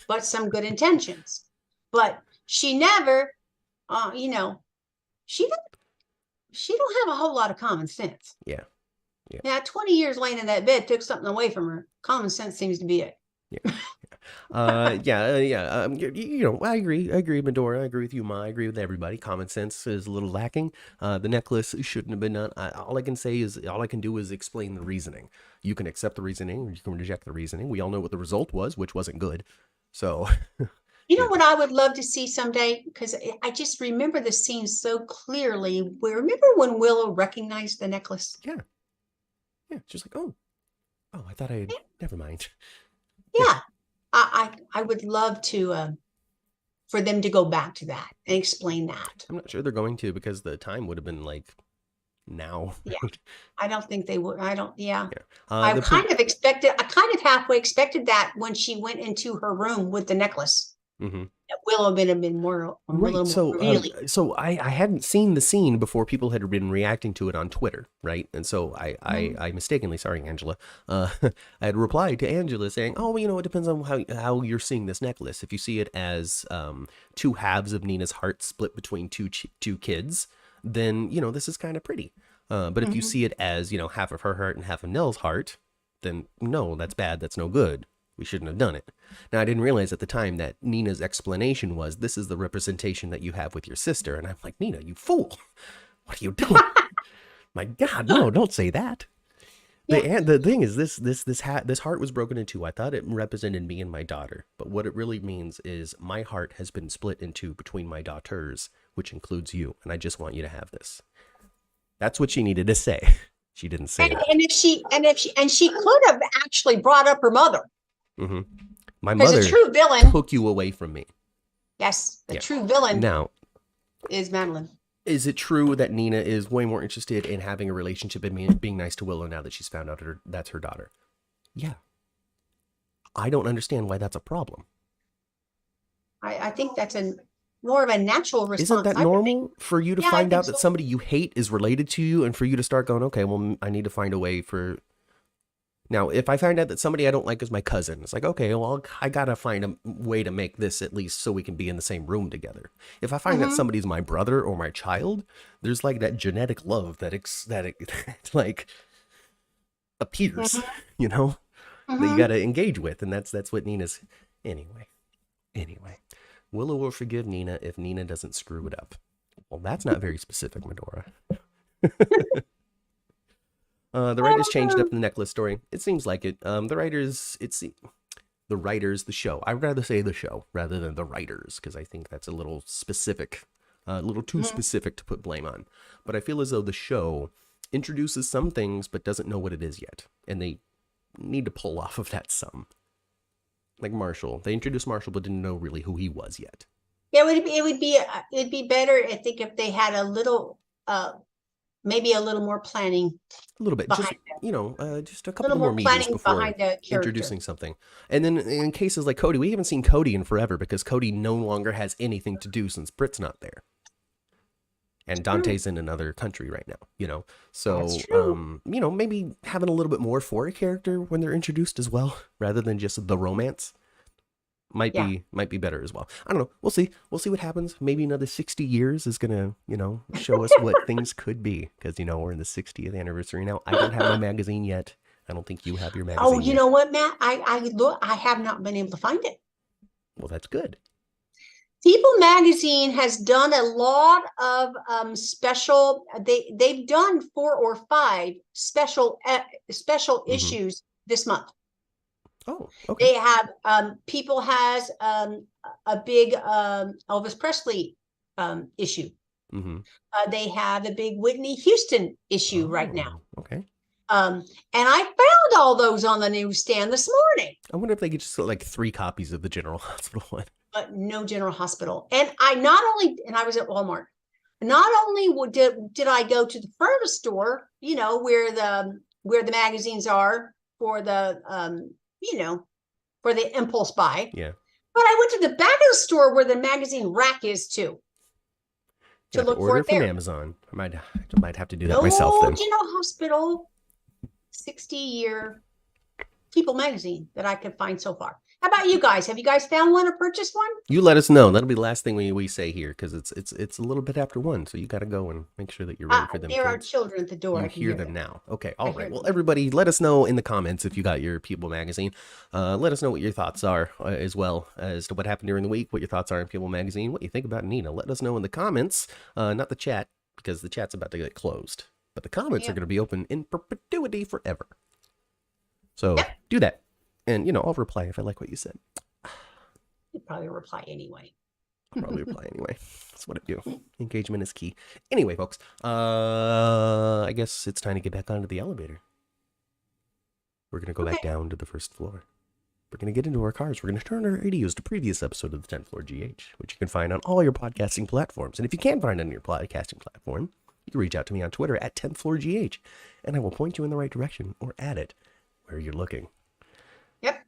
but some good intentions. But she never, you know, she don't have a whole lot of common sense. Yeah. 20 years laying in that bed took something away from her. Common sense seems to be it. You know, I agree, Medora. I agree with you, Ma. I agree with everybody. Common sense is a little lacking. The necklace shouldn't have been done. All I can do is explain the reasoning. You can accept the reasoning, or you can reject the reasoning. We all know what the result was, which wasn't good. So, you know what I would love to see someday, because I just remember the scene so clearly. Remember when Willow recognized the necklace? Yeah. She's like, oh, I thought I had. Never mind. Yeah. I would love to for them to go back to that and explain that. I'm not sure they're going to, because the time would have been like now. Yeah, I don't think they would. I kind of halfway expected that when she went into her room with the necklace. That Willow have been more right. So I hadn't seen the scene before people had been reacting to it on Twitter, right? And so I mistakenly, sorry, Angela, I had replied to Angela saying, oh, you know, it depends on how you're seeing this necklace. If you see it as 2 halves of Nina's heart split between two kids, then, you know, this is kind of pretty. But if you see it as, you know, half of her heart and half of Nell's heart, then no, that's bad. That's no good. We shouldn't have done it. Now, I didn't realize at the time that Nina's explanation was, this is the representation that you have with your sister. And I'm like, Nina, you fool. What are you doing? My God, no, don't say that. The thing is, this heart was broken in 2. I thought it represented me and my daughter. But what it really means is my heart has been split in 2 between my daughters, which includes you. And I just want you to have this. That's what she needed to say. She didn't say that. And she could have actually brought up her mother. My mother true villain took you away from me. Yes, the true villain now is Madeline. Is it true that Nina is way more interested in having a relationship and being nice to Willow now that she's found out that's her daughter? Yeah. I don't understand why that's a problem. I think that's more of a natural Isn't response, that I would think. normal for you to Yeah, I find think out that so. somebody you hate is related to you and for you to start going, okay, well, I need to find a way for. Now, if I find out that somebody I don't like is my cousin, it's like, okay, well, I gotta find a way to make this at least so we can be in the same room together. If I find that Mm-hmm. somebody's my brother or my child, there's like that genetic love like appears, Mm-hmm. you know, that you Mm-hmm. gotta engage with, and that's what Nina's. Anyway, anyway, Willow will forgive Nina if Nina doesn't screw it up. Well, that's not very specific, Medora. The writers changed up the necklace story. It seems like it. The writers, the show. I'd rather say the show rather than the writers because I think that's a little specific, a little too Mm-hmm. specific to put blame on. But I feel as though the show introduces some things but doesn't know what it is yet, and they need to pull off of that some. Like Marshall, they introduced Marshall but didn't know really who he was yet. Yeah, it'd be better, I think, if they had a little, maybe a little more planning A little bit, behind it, just a a couple little of more more meetings planning before behind the character. introducing something. And then in cases like Cody, we haven't seen Cody in forever because Cody no longer has anything to do since Britt's not there. And True. Dante's in another country right now. That's So, true. maybe having a little bit more for a character when they're introduced as well, rather than just the romance Yeah. might be better as well. I don't know. We'll see what happens. Maybe another 60 years is gonna, show us what things could be. Because we're in the 60th anniversary now. I don't have my magazine yet. I don't think you have your Oh, magazine you yet. know what, Matt? I have not been able to find it. Well, that's good. People Magazine has done a lot of special. They've done 4 or 5 special Mm-hmm. issues this month. Oh, okay. They have People has a big Elvis Presley issue. Mm-hmm. They have a big Whitney Houston issue right now. Oh, okay. And I found all those on the newsstand this morning, I wonder if they could just get like 3 copies of the General Hospital one. but no General Hospital. And I was at Walmart. Not only did I go to the furnace store, where the magazines are for the impulse buy, Yeah. but I went to the back of the store where the magazine rack is too, You to have to look for order it from there. Amazon. I might have to do that No myself then. General Hospital 60-year People magazine that I could find so far. How about you guys? Have you guys found one or purchased one? You let us know. That'll be the last thing we say here because it's a little bit after 1, so you got to go and make sure that you're ready for them There are kids. children at the door. You I can hear hear them now. Okay, I all hear right. Well, them. everybody, let us know in the comments if you got your People magazine. Let us know what your thoughts are as well as to what happened during the week, what your thoughts are in People magazine, what you think about Nina. Let us know in the comments, not the chat, because the chat's about to get closed. But the comments are going to be open in perpetuity forever. So Yep. do that. And, I'll reply if I like what you said. You'd probably reply anyway. I'll probably reply anyway. That's what I do. Engagement is key. Anyway, folks, I guess it's time to get back onto the elevator. We're going to go back down to the first floor. We're going to get into our cars. We're going to turn our radios to previous episode of the 10th Floor GH, which you can find on all your podcasting platforms. And if you can't find it on your podcasting platform, you can reach out to me on Twitter at 10th Floor GH, and I will point you in the right direction or add it where you're looking. Yep.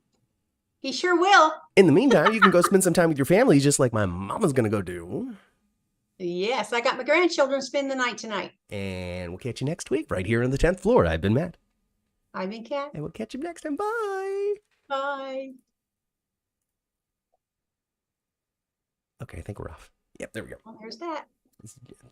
He sure will. In the meantime, you can go spend some time with your family just like my mama's going to go do. Yes, I got my grandchildren to spend the night tonight. And we'll catch you next week right here on the 10th floor. I've been Matt. I've been Kat. And we'll catch you next time. Bye. Bye. Okay, I think we're off. Yep, there we go. Well, there's that.